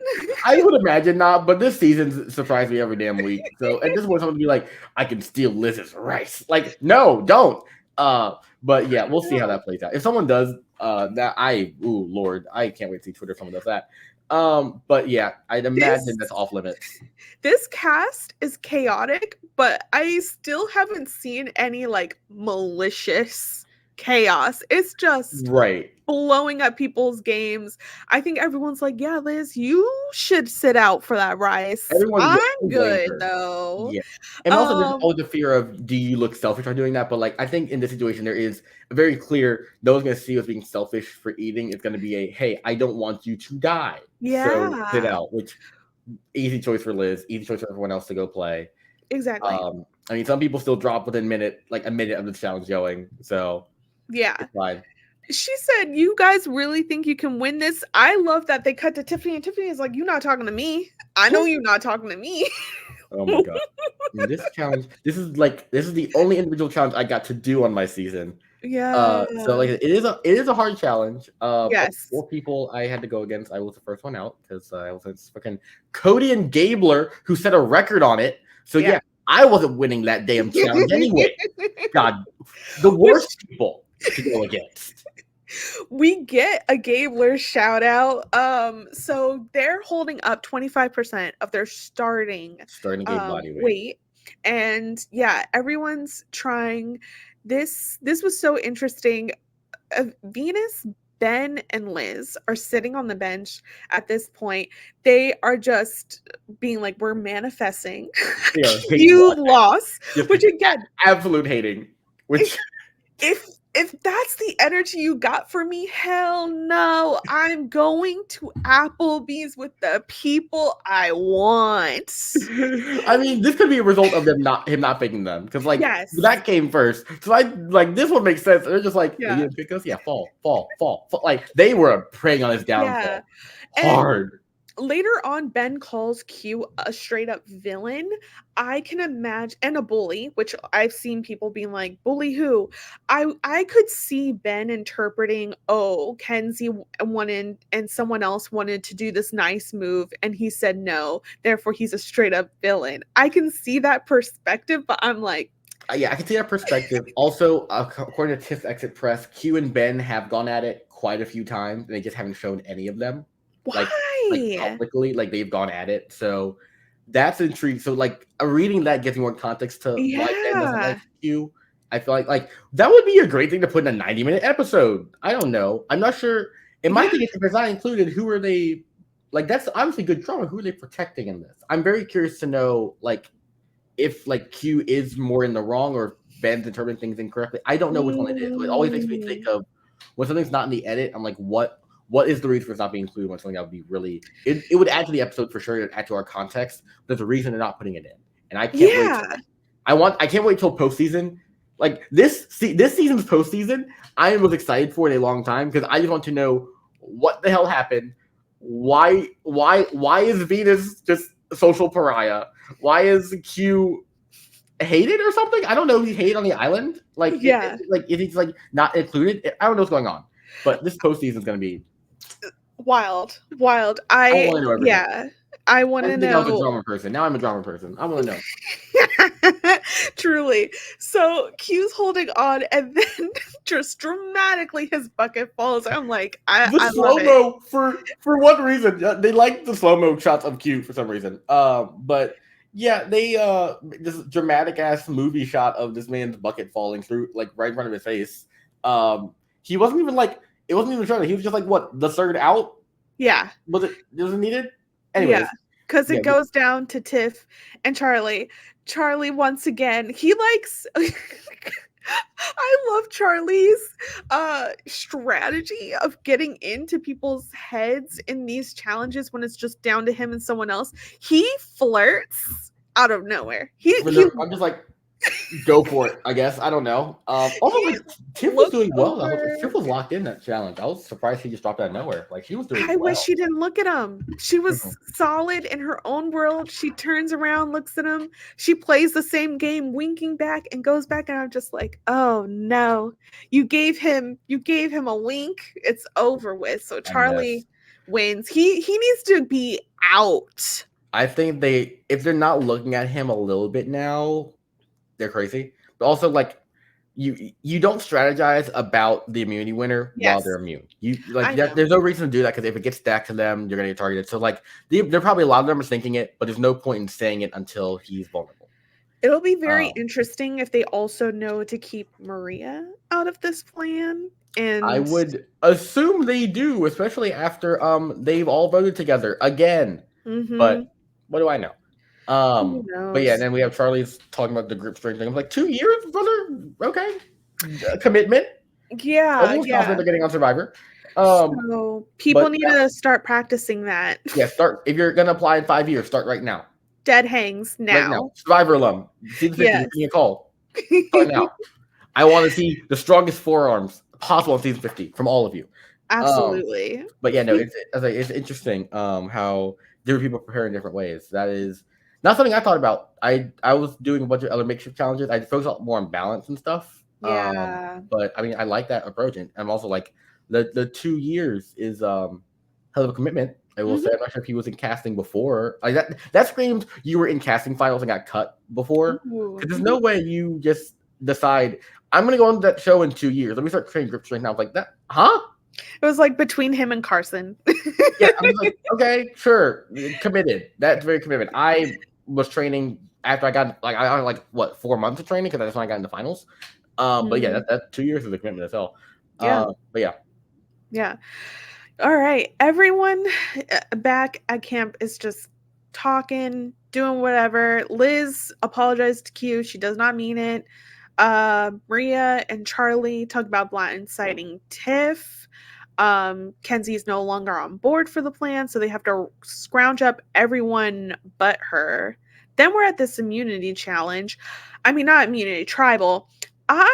I would imagine not, but this season surprised me every damn week. So at this point, someone to be like, I can steal Liz's rice. Like, no, don't. But yeah, we'll see how that plays out. If someone does Lord, I can't wait to see Twitter if someone does that. But yeah, I'd imagine that's off limits. This cast is chaotic, but I still haven't seen any like malicious chaos. It's just right blowing up people's games. I think everyone's like, yeah, Liz, you should sit out for that rice. I'm good though. Yeah. And also there's always the fear of, do you look selfish by doing that? But like I think in this situation there is a very clear, no one's gonna see you as being selfish for eating. It's gonna be a, hey, I don't want you to die. Yeah. So sit out, which easy choice for Liz, easy choice for everyone else to go play. Exactly. I mean, some people still drop within a minute of the challenge going. So yeah. It's fine. She said, you guys really think you can win this? I love that they cut to Tiffany, and Tiffany is like, you're not talking to me. I know you're not talking to me. Oh my God. I mean, this challenge, this is the only individual challenge I got to do on my season. Yeah. So like it is a hard challenge. Yes. 4 people I had to go against. I was the first one out because I was fucking Cody and Gabler who set a record on it. So yeah I wasn't winning that damn challenge anyway. God, the worst people to go against. We get a Gabler shout out. So they're holding up 25% of their starting game body weight. And yeah, everyone's trying. This was so interesting. Venus, Ben, and Liz are sitting on the bench at this point. They are just being like, we're manifesting. You lost. Which again, absolute hating. Which if that's the energy you got for me, hell no. I'm going to Applebee's with the people I want. I mean, this could be a result of him not picking them. Because that came first. So this one makes sense. They're just like, you didn't pick us? Yeah, fall. Like they were preying on his downfall. Hard. Later on, Ben calls Q a straight up villain. I can imagine, and a bully, which I've seen people being like, bully who? I could see Ben interpreting, oh, Kenzie wanted and someone else wanted to do this nice move and he said no, therefore he's a straight up villain. I can see that perspective, but I'm like, yeah, I can see that perspective. Also, according to Tiff's Exit Press, Q and Ben have gone at it quite a few times and they just haven't shown any of them. Why? Like publicly, like they've gone at it. So that's intriguing. So like reading that gives me more context to why Ben doesn't like Q. I feel like that would be a great thing to put in a 90-minute episode. I don't know. I'm not sure. It might be if it's not included. Who are they? Like that's obviously good drama. Who are they protecting in this? I'm very curious to know like if like Q is more in the wrong or Ben's interpreting things incorrectly. I don't know which one it is. It always makes me think of when something's not in the edit. I'm like, what is the reason for it's not being included when something that would be really it would add to the episode for sure, add to our context. There's a reason they're not putting it in. And I can't wait. I can't wait till postseason. Like this season's postseason, I was excited for it a long time because I just want to know what the hell happened. Why is Venus just a social pariah? Why is Q hated or something? I don't know. He's hated on the island. Like if he's like not included, I don't know what's going on. But this postseason is going to be wild. I want I to didn't think I was a know. drama person. Now I'm a drama person. I want to know. Truly. So Q's holding on, and then just dramatically his bucket falls. I'm like, The I love slow it. mo for what reason? They like the slow mo shots of Q for some reason. But yeah, they this dramatic ass movie shot of this man's bucket falling through like right in front of his face. He wasn't even like it wasn't even trying. He was just like what the third out Yeah. was it? Was it needed? Yeah. Anyways, Because yeah, it goes down to Tiff and Charlie. Charlie, once again, he likes. I love Charlie's strategy of getting into people's heads in these challenges when it's just down to him and someone else. He flirts out of nowhere. I'm just like go for it. I guess I don't know. Also, He like Tiff was looks doing well. over. Tiff was locked in that challenge. I was surprised he just dropped out of nowhere. Like she was doing I wish well. she didn't look at him. She Mhm. was solid in her own world. She turns around, looks at him. She plays the same game, winking back and goes back. And I'm just like, oh no, you gave him a wink. It's over with. So A mess. Charlie wins. He needs to be out. I think if they're not looking at him a little bit now, they're crazy. But also, like, you don't strategize about the immunity winner while they're Yes, immune. You like I know. there's no reason to do that because if it gets stacked to them, you're gonna get targeted. So like, they're probably a lot of them are thinking it, but there's no point in saying it until he's vulnerable. It'll be very Um, interesting if they also know to keep Maria out of this plan. I And would assume they do, especially after they've all voted together again. But mhm, what do I know? who But yeah, and knows? then we have Charlie's talking about the group strength thing. I'm like, 2 years, brother. Okay, commitment. Yeah, Everyone's confident yeah. they're getting on Survivor. So people But need yeah, to start practicing that. start if you're gonna apply in 5 years, start right now. Dead hangs Right now, now. Survivor alum, season 50, Yes. give me a call. Start now. I want to see the strongest forearms possible in season 50 from all of you. Um, Absolutely. but yeah, no, it's interesting how different people prepare in different ways. That is not something I thought about. I was doing a bunch of other makeshift challenges. I focused a lot more on balance and stuff. Yeah. But I mean, I like that approach, and I'm also like the 2 years is hell of a commitment. I will say, Mhm. I'm not sure if he was in casting before. Like that. That screams you were in casting finals and got cut before. Ooh, Because there's mhm. no way you just decide I'm gonna go on that show in 2 years. Let me start training grip strength now. I was like that, huh? It was like between him and Carson. Yeah, I'm just like, okay, sure, committed. That's very commitment. I was training after I got like I got like what 4 months of training because that's when I got into finals. But yeah, Mhm. that 2 years is a commitment as hell. Yeah. But yeah, Yeah. All right. Everyone back at camp is just talking, doing whatever. Liz apologized to Q. She does not mean it. Maria and Charlie talk about blindsiding Tiff. Kenzie's no longer on board for the plan, so they have to scrounge up everyone but her. Then we're at this immunity challenge. I mean, not immunity, tribal. I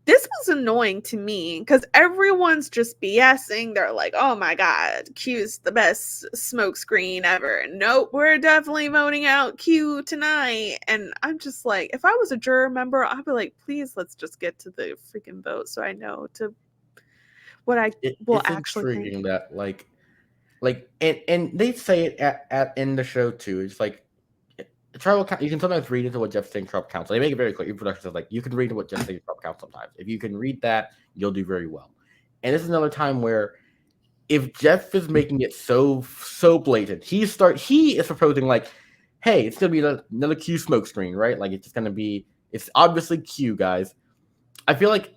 This was annoying to me because everyone's just BSing. They're like, oh my God, Q's the best smoke screen ever. Nope, we're definitely voting out Q tonight. And I'm just like, if I was a juror member, I'd be like, please, let's just get to the freaking vote so I know to what I will it's actually think. intriguing that and they say it at in the show too. It's like tribal council. You can sometimes read into what Jeff saying tribal council. They make it very clear. Your production says like you can read into what Jeff saying tribal council sometimes. If you can read that, you'll do very well. And this is another time where if Jeff is making it so blatant, he is proposing like, hey, it's gonna be another Q smoke screen, right? Like it's just gonna be it's obviously Q, guys. I feel like,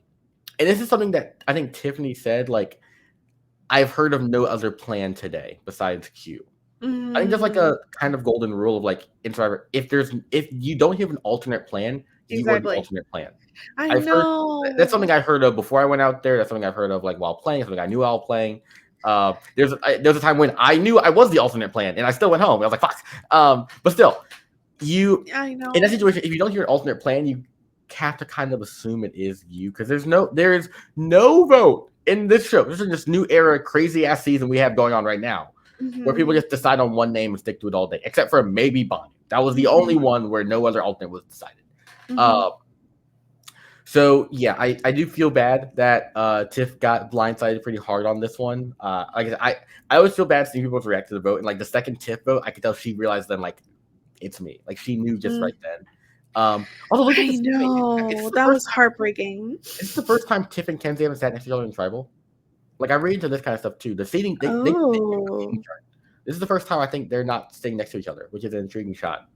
and this is something that I think Tiffany said, like, I've heard of no other plan today besides Q. I think there's like Mm, a kind of golden rule of like in Survivor, if you don't have an alternate plan, you are the exactly. alternate plan. I I've heard that's know. something I heard of before I went out there. That's something I've heard of like while playing, something I knew while playing. There's a time when I knew I was the alternate plan and I still went home. I was like, fuck. But still, you I in that know. situation, if you don't hear an alternate plan, you have to kind of assume it is you because there is no vote in this show. This is this new era, crazy ass season we have going on right now, where people Mhm, just decide on one name and stick to it all day, except for maybe Bonnie. That was the only mhm, one where no other alternate was decided. mhm. Uh, So yeah, I do feel bad that Tiff got blindsided pretty hard on this one. Like I always feel bad seeing people react to the vote, and like the second Tiff vote, I could tell she realized then like it's me. Like she knew just Mm, right then. Also look at I the seating. know. That was heartbreaking. It's the first time Tiff and Kenzie haven't sat next to each other in tribal. Like I read into this kind of stuff too. The seating they keep a seating Oh, chart. This is the first time I think they're not sitting next to each other, which is an intriguing shot.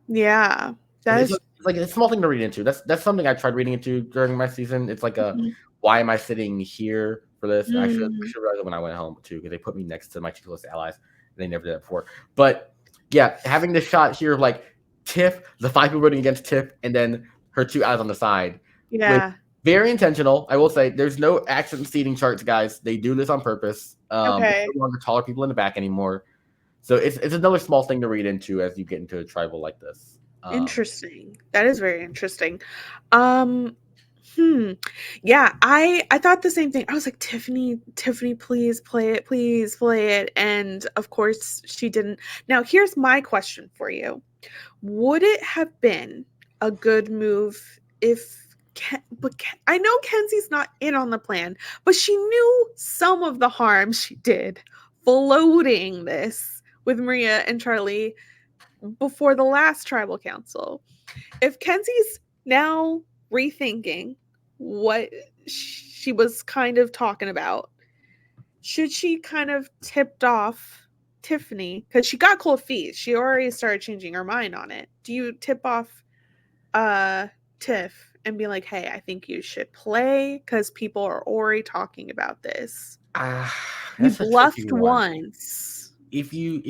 yeah. And That is. it's like a small thing to read into. That's something I tried reading into during my season. It's like a Mhm. why am I sitting here for this? And I Mm, should realize it when I went home too, because they put me next to my two closest allies, and they never did that before. But yeah, having this shot here of like Tiff, the 5 people voting against Tiff, and then her 2 allies on the side, with yeah. very intentional. I will say there's no accident seating charts, guys. They do this on purpose. There's Okay. no longer taller people in the back anymore. So it's another small thing to read into as you get into a tribal like this. Interesting. That is very interesting. Um, Yeah, I thought the same thing. I was like, Tiffany, please play it. And of course she didn't. Now, here's my question for you. Would it have been a good move if I know Kenzie's not in on the plan, but she knew some of the harm she did floating this with Maria and Charlie before the last tribal council. If Kenzie's now rethinking what she was kind of talking about, should she kind of tipped off Tiffany because she got cold feet? She already started changing her mind on it. Do you tip off Tiff and be like, "Hey, I think you should play because people are already talking about this." You That's a tricky bluffed one. once. If you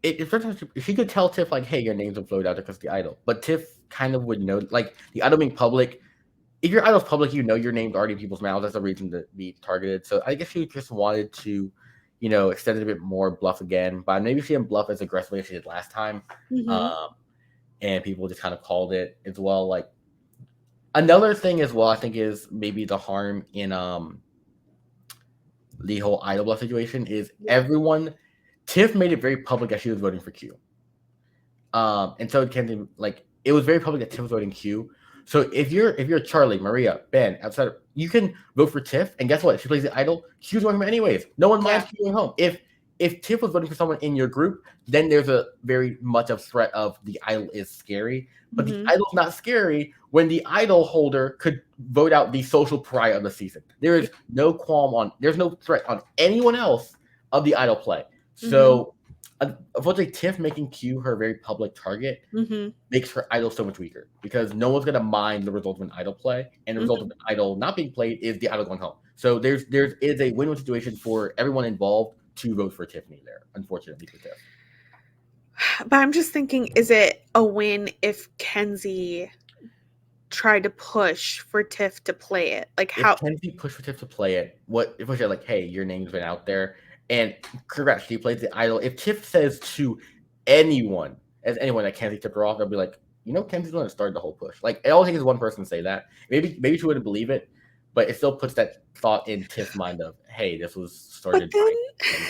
if she could tell Tiff like, hey, your names will float out there because the idol, but Tiff kind of would know like the idol being public. If your idol's public, you know your name's already in people's mouths. That's a reason to be targeted. So I guess she just wanted to, extend it a bit more, bluff again, but maybe she didn't bluff as aggressively as she did last time. Mm-hmm. Um, and people just kind of called it as well. Like another thing as well, I think is maybe the harm in the whole idol bluff situation is Yeah. everyone. Tiff made it very public that she was voting for Q. And so it can like it was very public that Tiff was voting Q. So if you're Charlie, Maria, Ben, outside, you can vote for Tiff, and guess what? If she plays the idol, Q's going home anyways. No one Yeah. minds Q going home. If Tiff was voting for someone in your group, then there's a very much of threat of the idol is scary. But the Mm-hmm. idol's not scary when the idol holder could vote out the social pariah of the season. There is no there's no threat on anyone else of the idol play. So unfortunately, Tiff making Q her very public target Mm-hmm. makes her idol so much weaker because no one's gonna mind the result of an idol play, and the result of an idol not being played is the idol going home. So there's is a win-win situation for everyone involved to vote for Tiffany there. Unfortunately for Tiff. But I'm just thinking, is it a win if Kenzie tried to push for Tiff to play it? Like If how? Kenzie pushed for Tiff to play it, what if she like, hey, your name's been out there, and correct, she plays the idol. If Tiff says to anyone, as anyone that Kenzie tipped her off, they'll be like, Kenzie's going to start the whole push. Like it all takes is one person to say that. Maybe she wouldn't believe it, but it still puts that thought in Tiff's mind of, hey, this was But started then, by Kenzie.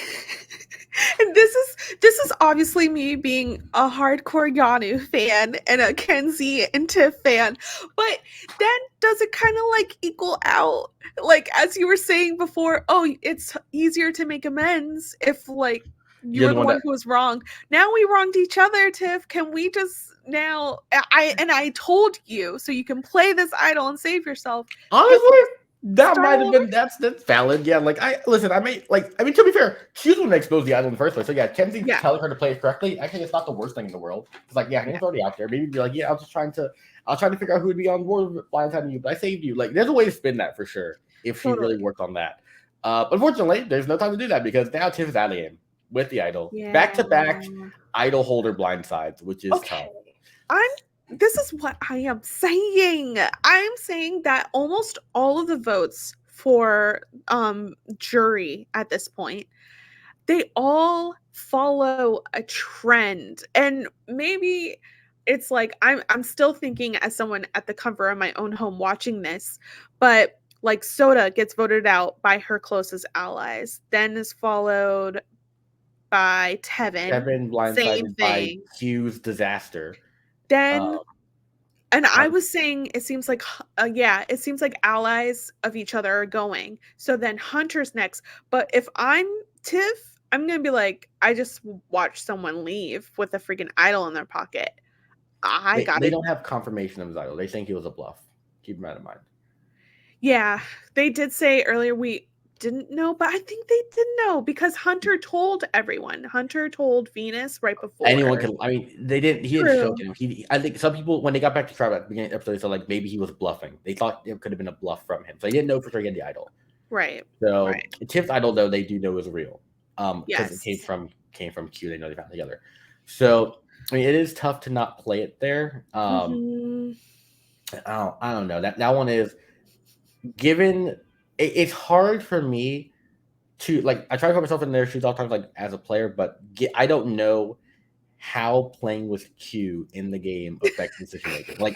and this is obviously me being a hardcore Yanu fan and a Kenzie and Tiff fan. But then does it kind of like equal out? Like as you were saying before, oh, it's easier to make amends if like you You're were the the one one that who was wrong. Now we wronged each other, Tiff. Can we just now? I told you so you can play this idol and save yourself. honestly. That Start might have over. been that's valid. Yeah, like to be fair, she's the one that exposed the idol in the first place. So yeah, Kenzie Yeah. telling her to play it correctly, actually it's not the worst thing in the world. It's like, yeah, name's already out there. Maybe be like, yeah, I was trying to figure out who would be on board with blindsiding you, but I saved you. Like there's a way to spin that for sure if she really Totally. worked on that. Unfortunately, there's no time to do that because now Tiff is out of the game with the idol. Yeah. Back to back idol holder blindsides, which is tough. This is what I am saying. I'm saying that almost all of the votes for jury at this point, they all follow a trend. And maybe it's like I'm still thinking as someone at the comfort of my own home watching this, but like Soda gets voted out by her closest allies, then is followed by Tevin. Kevin Same blindsided by thing. Q's disaster. Then And I was saying it seems like it seems like allies of each other are going. So then Hunter's next. But if I'm Tiff, I'm gonna be like, I just watched someone leave with a freaking idol in their pocket. I They gotta. don't have confirmation of his idol. They think he was a bluff. Keep that in mind. Yeah, they did say earlier we didn't know, but I think they did know because Hunter told everyone. Hunter told Venus right before. Anyone can. I mean, they didn't. He didn't show True. him. I think some people when they got back to trial at the beginning of the episode, they said like maybe he was bluffing. They thought it could have been a bluff from him, so they didn't know for sure he had the idol. Right. So Right. Tiff's idol though they do know is real, because it Yes. came from Q. They know they found it together. So I mean, it is tough to not play it there. Mhm. I don't know that one is given. It's hard for me to like. I try to put myself in their shoes all the time, like as a player, but I don't know how playing with Q in the game affects decision making. Like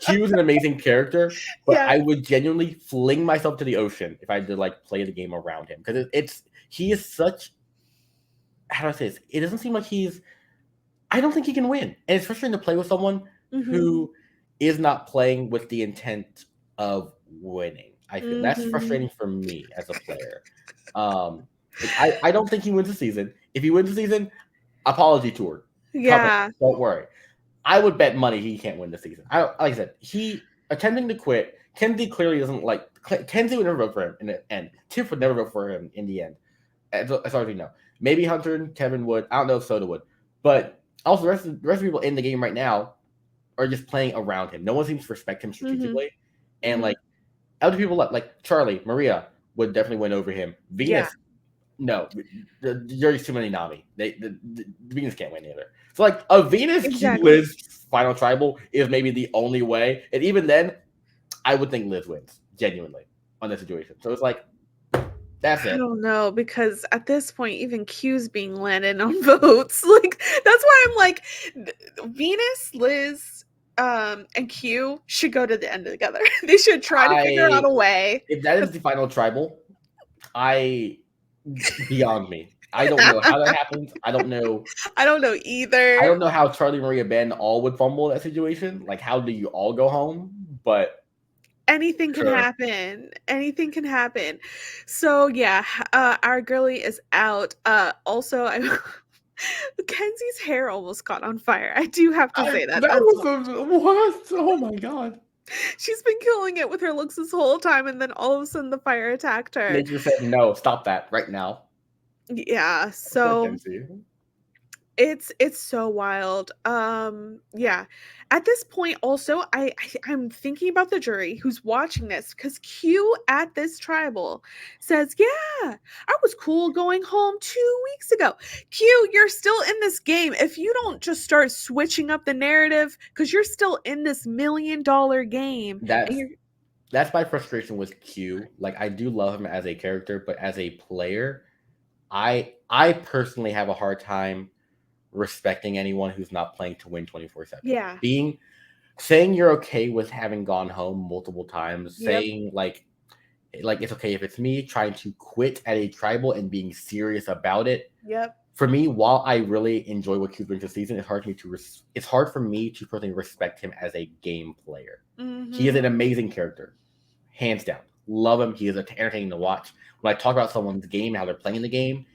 Q is an amazing character, but Yeah. I would genuinely fling myself to the ocean if I had to like play the game around him because he is such. How do I say this? It doesn't seem like he's. I don't think he can win, and it's frustrating to play with someone Mhm. who is not playing with the intent of winning. I feel that's Mhm. frustrating for me as a player. I don't think he wins the season. If he wins the season, apology tour. Come in. Yeah. Don't worry. I would bet money he can't win the season. Like I said, he attempting to quit. Kenzie clearly doesn't like. Kenzie would never vote for him in the end. Tiff would never vote for him in the end. As far as we know, maybe Hunter and Kevin would. I don't know if Soda would, but also the rest of people in the game right now are just playing around him. No one seems to respect him Mhm. strategically, and Mhm. like other people like Charlie, Maria would definitely win over him. Yeah. Venus, no, there's too many Nami. The Venus can't win either. So like a Venus Q Exactly. Liz final tribal is maybe the only way, and even then, I would think Liz wins genuinely on this situation. So it's like that's I it. don't know because at this point, even Q's being landed on votes. Like that's why I'm like, Venus, Liz, and Q should go to the end together. They should try to figure out I a way. if that is the final tribal, I beyond me. I don't know how that happens. I don't know. I don't know I either. don't know how Charlie, Maria, Ben all would fumble that situation. Like, how do you all go home? But Anything can sure. happen. Anything can happen. So yeah, our girly is out. Also, I Kenzie's hair almost caught on fire. I do have to say that That as well. was what? Oh my god! She's been killing it with her looks this whole time, and then all of a sudden the fire attacked her. Nature said no. Stop that right now. Yeah, Poor so Kenzie. it's so wild. Yeah. At this point also I'm thinking about the jury who's watching this cuz Q at this tribal says, "Yeah, I was cool going home 2 weeks ago." Q, you're still in this game. If you don't just start switching up the narrative cuz you're still in this $1,000,000 game and That's you're that's my frustration with Q. Like, I do love him as a character, but as a player, I personally have a hard time respecting anyone who's not playing to win 24/7. yeah. Being saying you're okay with having gone home multiple times, Yep. saying like it's okay if it's me trying to quit at a tribal and being serious about it. Yep. For me, while I really enjoy what Q's doing this season, it's hard for me to it's hard for me to personally respect him as a game player. He is Mhm. an amazing character, hands down. Love him. He is entertaining to watch. When I talk about someone's game, how they're playing the game,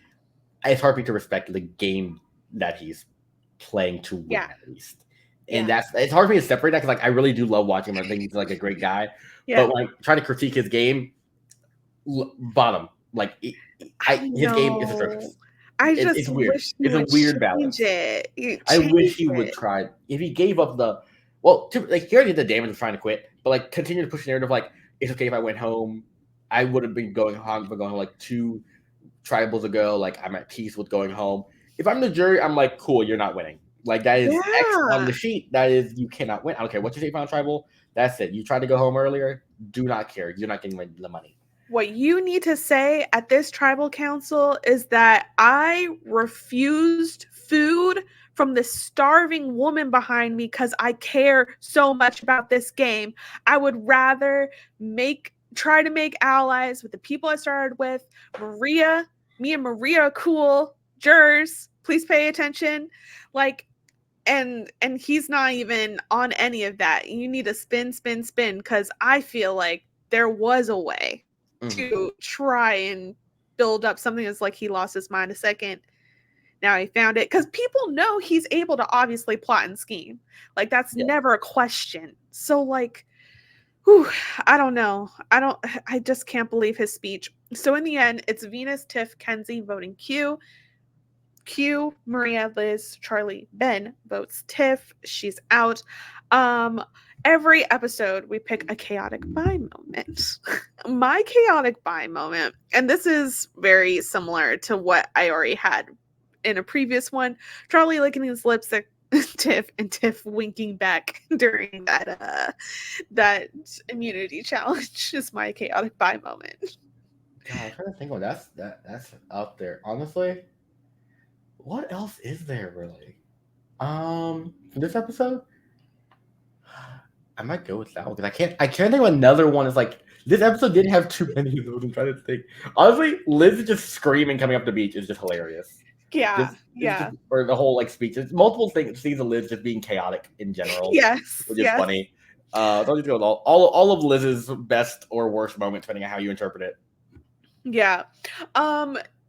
it's hard for me to respect the game that he's playing to win Yeah. at least. And Yeah. it's hard for me to separate that because like I really do love watching him. I think he's like a great guy. Yeah. But when I try to critique his game, bottom like I his game is know. atrocious. I just It's weird. wish you It's a would weird change balance. it. You I wish change he would it. try. If he gave up the like he already did the damage of trying to quit, but like continue to push the narrative like it's okay if I went home. I would have been going home like 2 tribals ago. Like I'm at peace with going home. If I'm the jury, I'm like, cool, you're not winning. Like that is X on Yeah. the sheet. That is you cannot win. I don't care what you say, final tribal. That's it. You tried to go home earlier. Do not care. You're not getting the money. What you need to say at this tribal council is that I refused food from this starving woman behind me because I care so much about this game. I would rather try to make allies with the people I started with. Me and Maria are cool. Jurors, please pay attention. Like and he's not even on any of that. You need to spin, spin, spin, because I feel like there was a way to try and build up something that's like he lost his mind a second. Now he found it because people know he's able to obviously plot and scheme. Like that's Yeah. never a question. So like, whew, I don't know. I just can't believe his speech. So in the end, it's Venus, Tiff, Kenzie voting Q. Q, Maria, Liz, Charlie, Ben votes Tiff. She's out. Every episode we pick a chaotic buy moment. My chaotic buy moment, and this is very similar to what I already had in a previous one. Charlie licking his lips at Tiff and Tiff winking back during that immunity challenge is my chaotic buy moment. God, I'm trying to think. That's up there. Honestly, what else is there really? For this episode, I might go with that one because I can't think of another one. Is like this episode didn't have too many of those. I'm trying to think. Honestly, Liz just screaming coming up the beach is just hilarious. Yeah, It's yeah. just or the whole like speech. It's multiple things. Scenes of Liz just being chaotic in general, Yes, which is yes. funny. So I'll just go with all of Liz's best or worst moments, depending on how you interpret it. Yeah.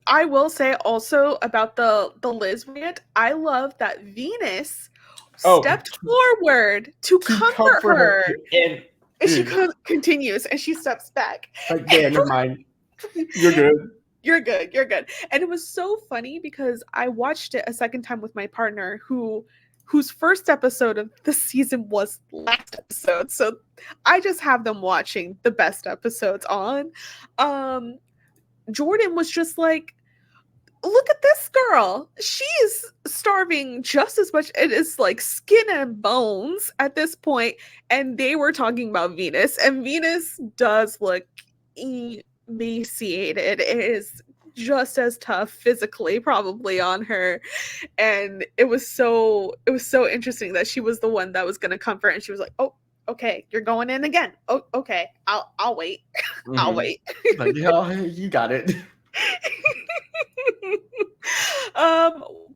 I will say also about the Liz rant, I love that Venus stepped forward to comfort her. And She continues and she steps back. like, yeah, never mind. You're good. You're good. You're good. And it was so funny because I watched it a second time with my partner whose first episode of the season was last episode. So I just have them watching the best episodes on. Jordan was just like, look at this girl. She's starving just as much. It is like skin and bones at this point. And they were talking about Venus, and Venus does look emaciated. It is just as tough physically probably on her. And it was so interesting that she was the one that was going to comfort, and she was like, oh, okay, you're going in again. Oh, okay, I'll wait. I'll wait. Like, yeah, you got it.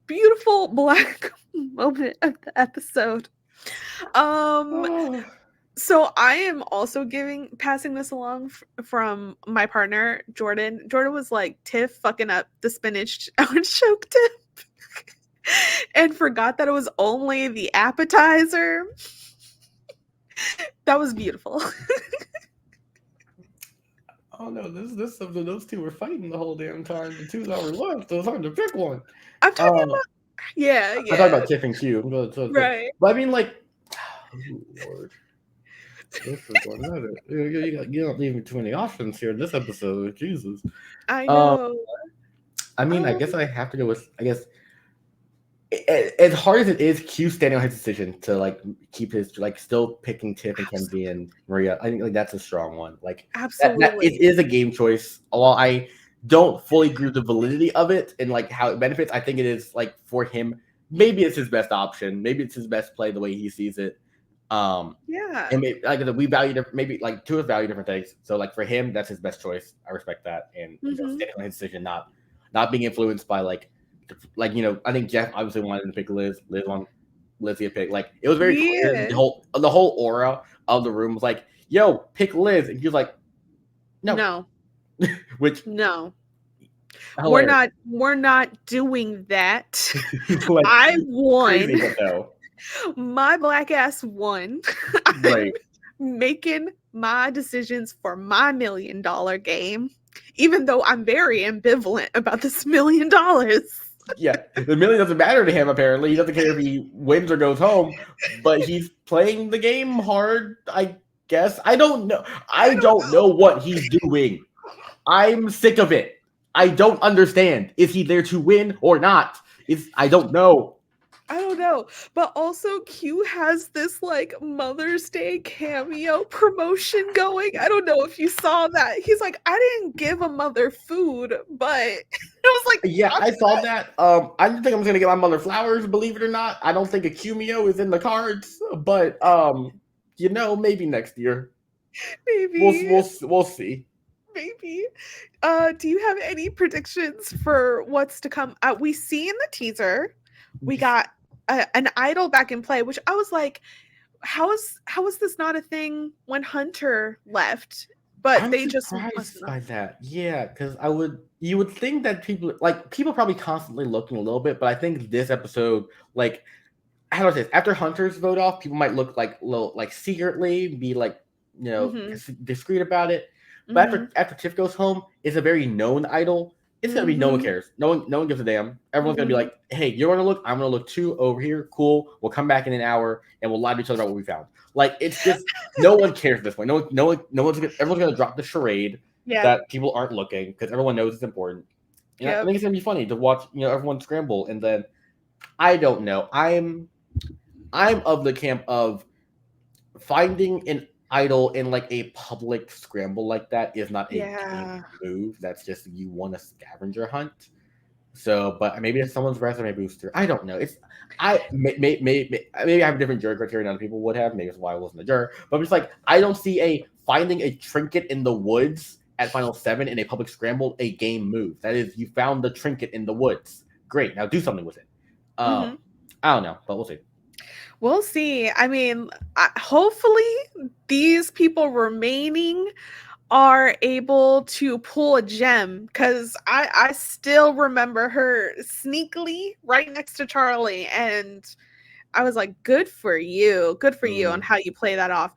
Beautiful black moment of the episode. So I am also passing this along from my partner Jordan. Jordan was like, Tiff fucking up the spinach artichoke dip and forgot that it was only the appetizer. That was beautiful. Oh no, this those two were fighting the whole damn time. The 2 hours left, so it's hard to pick one. I'm talking about yeah. I'm talking about Tiff and Q. Right. But I mean, like, oh, Lord, this is another. You don't leave me too many options here in this episode. Jesus. I know. I mean, I guess I have to go with. I guess as hard as it is, Q standing on his decision to like keep his like still picking Tiff and Kenzie and Maria. I think like that's a strong one. Like absolutely, it is a game choice. While I don't fully agree with the validity of it and like how it benefits, I think it is like for him. Maybe it's his best option. Maybe it's his best play the way he sees it. Yeah, and maybe, like we value maybe like two of us value different things. So like for him, that's his best choice. I respect that, and you know, standing on his decision, not being influenced by like you know. I think Jeff obviously wanted to pick Liz. Lizzie pick. Like it was very clear. The whole aura of the room was like, "Yo, pick Liz," and he was like, "No." Which no. hilarious. We're not doing that. Like, I won. Crazy, though. My black ass won. Right. I'm making my decisions for my $1 million game, even though I'm very ambivalent about this $1 million. Yeah, the million doesn't matter to him, apparently. He doesn't care if he wins or goes home, but he's playing the game hard, I guess. I don't know. I don't know what he's doing. I'm sick of it. I don't understand. Is he there to win or not? I don't know. I don't know. But also Q has this like Mother's Day cameo promotion going. I don't know if you saw that. He's like, I didn't give a mother food, but I was like, yeah, I saw that. I don't think I'm gonna get my mother flowers, believe it or not. I don't think a Cumio is in the cards, but you know, maybe next year. Maybe we'll see. Maybe. Do you have any predictions for what's to come? We see in the teaser, we got an idol back in play, which I was like, how is this not a thing when Hunter left? But I'm they just must surprised not. by that. Yeah, because you would think that people probably constantly looking a little bit, but I think this episode, like, how do I say this? After Hunter's vote off, people might look like little, like, secretly be like, Mhm. discreet about it. But Mhm. after Tiff goes home, it's a very known idol. It's gonna be no one Mhm. cares. No one gives a damn. Everyone's gonna be Mhm. like, hey, you're gonna look, I'm gonna look too over here. Cool. We'll come back in an hour and we'll lie to each other about what we found. Like, it's just no one cares at this point. Everyone's gonna drop the charade Yeah. that people aren't looking because everyone knows it's important. And I Yep. think it's gonna be funny to watch, everyone scramble, and then I don't know. I'm of the camp of finding an idol in like a public scramble like that is not a game Yeah. move. That's just you want a scavenger hunt. So, but maybe it's someone's resume booster. I don't know. Maybe I have a different jury criteria than other people would have. Maybe that's why I wasn't a juror. But I'm just like, I don't see a finding a trinket in the woods at Final Seven in a public scramble a game move. That is, you found the trinket in the woods. Great, now do something with it. Mhm. I don't know, but we'll see. We'll see. I mean, hopefully these people remaining are able to pull a gem, because I still remember her sneakily right next to Charlie, and I was like, good for you on Mm. how you play that off.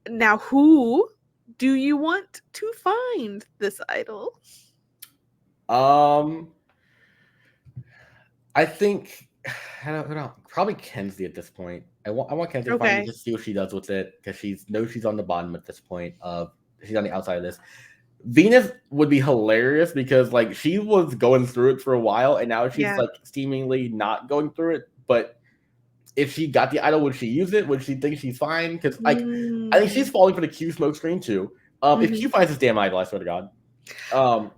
Now, who do you want to find this idol? Um, I think I don't know. Probably Kenzie at this point. I want Kenzie to find it, Okay. just see what she does with it, because she's on the bottom at this point. She's on the outside of this. Venus would be hilarious because like she was going through it for a while, and now she's Yeah. like seemingly not going through it. But if she got the idol, would she use it? Would she think she's fine? Because like I think she's Mm. falling for the Q smoke screen too. If Mhm. Q finds this damn idol, I swear to God. Um,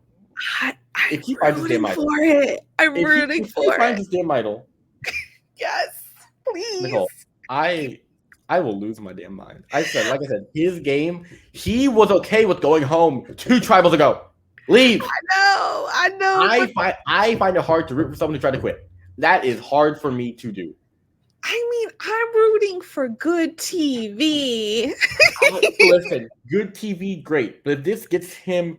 if Q finds I'm this damn rooting idol, for it. I'm rooting if Q for finds it. this damn idol, Yes, please. Nicole, I will lose my damn mind. Like I said, his game, he was okay with going home 2 tribals ago. Leave. I know, but I find it hard to root for someone who tried to quit. That is hard for me to do. I mean, I'm rooting for good TV. Listen, good TV, great. But if this gets him,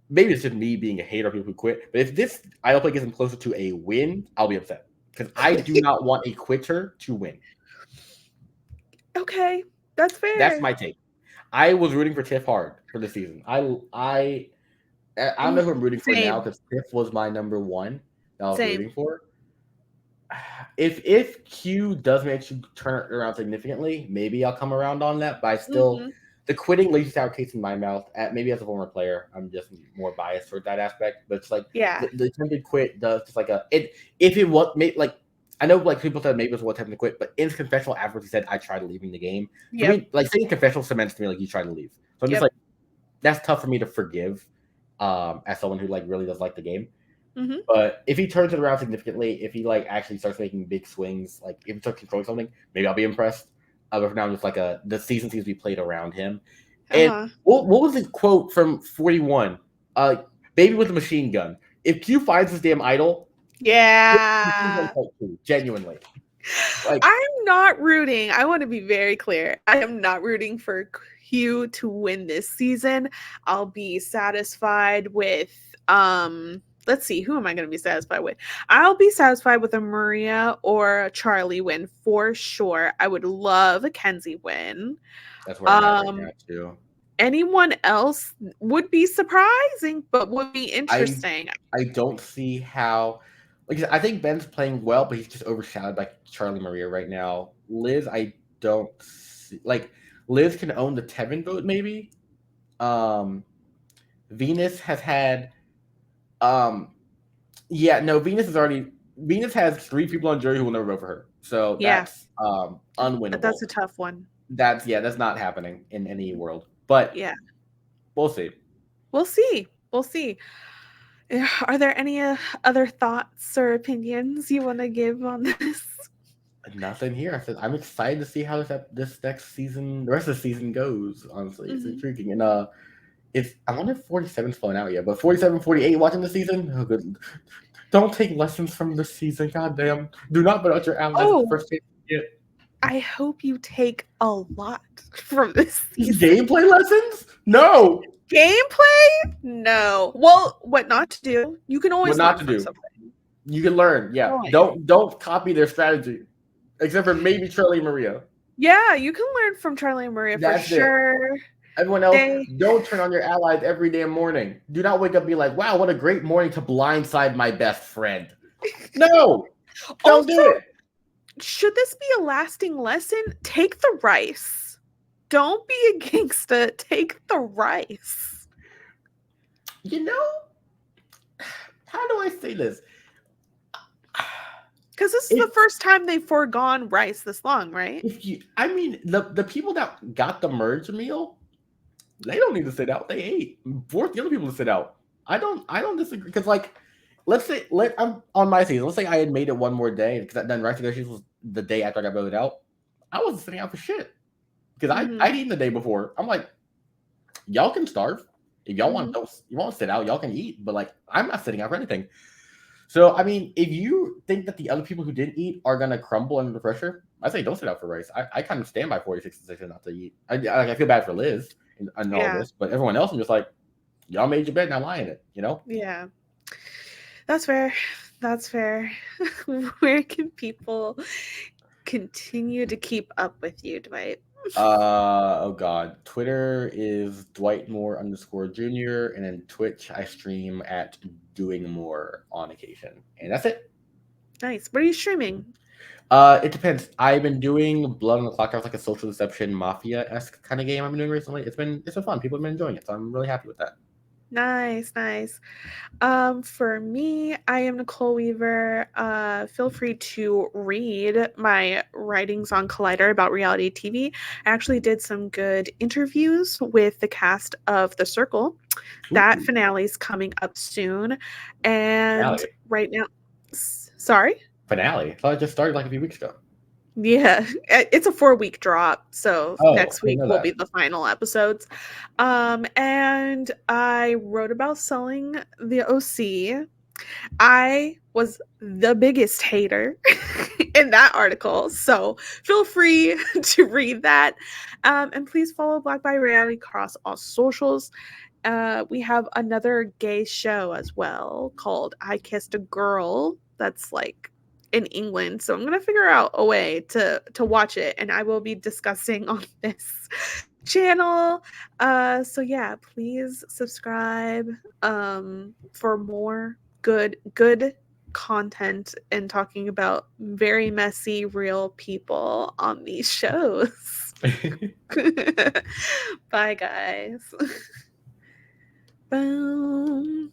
maybe it's just me being a hater of people who quit. But if this idol play gets him closer to a win, I'll be upset because I do not want a quitter to win. Okay, that's That's fair. my take. I was rooting for Tiff hard for the season. I don't know who I'm rooting for now Same, because Tiff was my number one that I was same. rooting for. If Q does manage to turn it around significantly, maybe I'll come around on that. But I still, Mhm. the quitting leaves a sour taste in my mouth. Maybe as a former player, I'm just more biased for that aspect. But it's like Yeah. the attempted quit does just like a it. If it was like I know like people said maybe it was one attempted quit, but in his confessional afterwards he said I tried leaving the game. For Yep. me, like saying confessional cements to me like you tried to leave. So I'm just Yep. like that's tough for me to forgive. As someone who like really does like the game. Mhm. But if he turns it around significantly, if he like actually starts making big swings, like if he starts controlling something, maybe I'll be impressed. But for now, I'm just like the season seems to be played around him. And Uh-huh. what was the quote from 41? Baby with a machine gun. If Q finds this damn idol, machine gun Yeah. part two, genuinely. Like I'm not rooting. I want to be very clear. I am not rooting for Q to win this season. I'll be satisfied with let's see, who am I going to be satisfied with? I'll be satisfied with a Maria or a Charlie win for sure. I would love a Kenzie win. that's where I'm at right now Um too. anyone else would be surprising but would be I interesting. I don't see how. Like I think Ben's playing well, but he's just overshadowed by Charlie Maria right now. Liz, I don't see, like Liz can own the Tevin vote maybe. Um, Venus has had um, yeah, no, Venus has 3 people on jury who will never vote for her. So Yeah, that's unwinnable. that's a tough one. That's not happening in any world. But Yeah. we'll see. We'll see. We'll see. Are there any other thoughts or opinions you want to give on this? Nothing here. I said I'm excited to see how this next season, the rest of the season goes. Honestly, it's Mhm. intriguing, and I wonder if 47's flown out yet, but 47, 48 watching the season. Oh, good. Don't take lessons from this season. Goddamn. Do not put out your allies at the Oh, first chance you get. I hope you take a lot from this season. Gameplay lessons? No. Gameplay? No. Well, what not to do? You can always What not learn to from do? something. You can learn. Yeah. Always. Don't copy their strategy, except for maybe Charlie and Maria. Yeah, you can learn from Charlie and Maria for That's it. sure. Everyone else, They don't turn on your allies every damn morning. Do not wake up and be like, wow, what a great morning to blindside my best friend. No, don't do it. Should this be a lasting lesson? Take the rice. Don't be a gangsta. Take the rice. You know, how do I say this? Because this is the first time they've foregone rice this long, right? The people that got the merge meal, they don't need to sit out. They ate. Force the other people to sit out. I don't disagree. Because like, I'm on my season. Let's say I had made it one more day because then rice negotiations was the day after I got voted out. I wasn't sitting out for shit because I'd eaten the day before. I'm like, y'all can starve if y'all want. You want to sit out, y'all can eat. But like, I'm not sitting out for anything. So I mean, if you think that the other people who didn't eat are gonna crumble under the pressure, I say don't sit out for rice. I kind of stand by 46 decision not to eat. I feel bad for Liz and all this, but everyone else, I'm just like, y'all made your bed, now lie in it. You know? Yeah, that's fair. That's fair. Where can people continue to keep up with you, Dwight? Oh god, Twitter is Dwight Moore _Jr. and then Twitch I stream at Doing More on occasion, and that's it. Nice. What are you streaming? It depends. I've been doing Blood on the Clock. Like a social deception mafia-esque kind of game I've been doing recently. It's been fun. People have been enjoying it, so I'm really happy with that. Nice. For me, I am Nicole Weaver. Feel free to read my writings on Collider about reality TV. I actually did some good interviews with the cast of The Circle. That finale's coming up soon. And finale. Right now, sorry? Finale. I thought it just started like a few weeks ago. Yeah, it's a 4-week drop, so next week will be the final episodes. And I wrote about selling the OC. I was the biggest hater in that article, so feel free to read that. And please follow Black by Reality across all socials. We have another gay show as well called I Kissed a Girl. That's like in England, so I'm gonna figure out a way to watch it, and I will be discussing on this channel. So yeah, please subscribe for more good content and talking about very messy real people on these shows. Bye guys. Boom.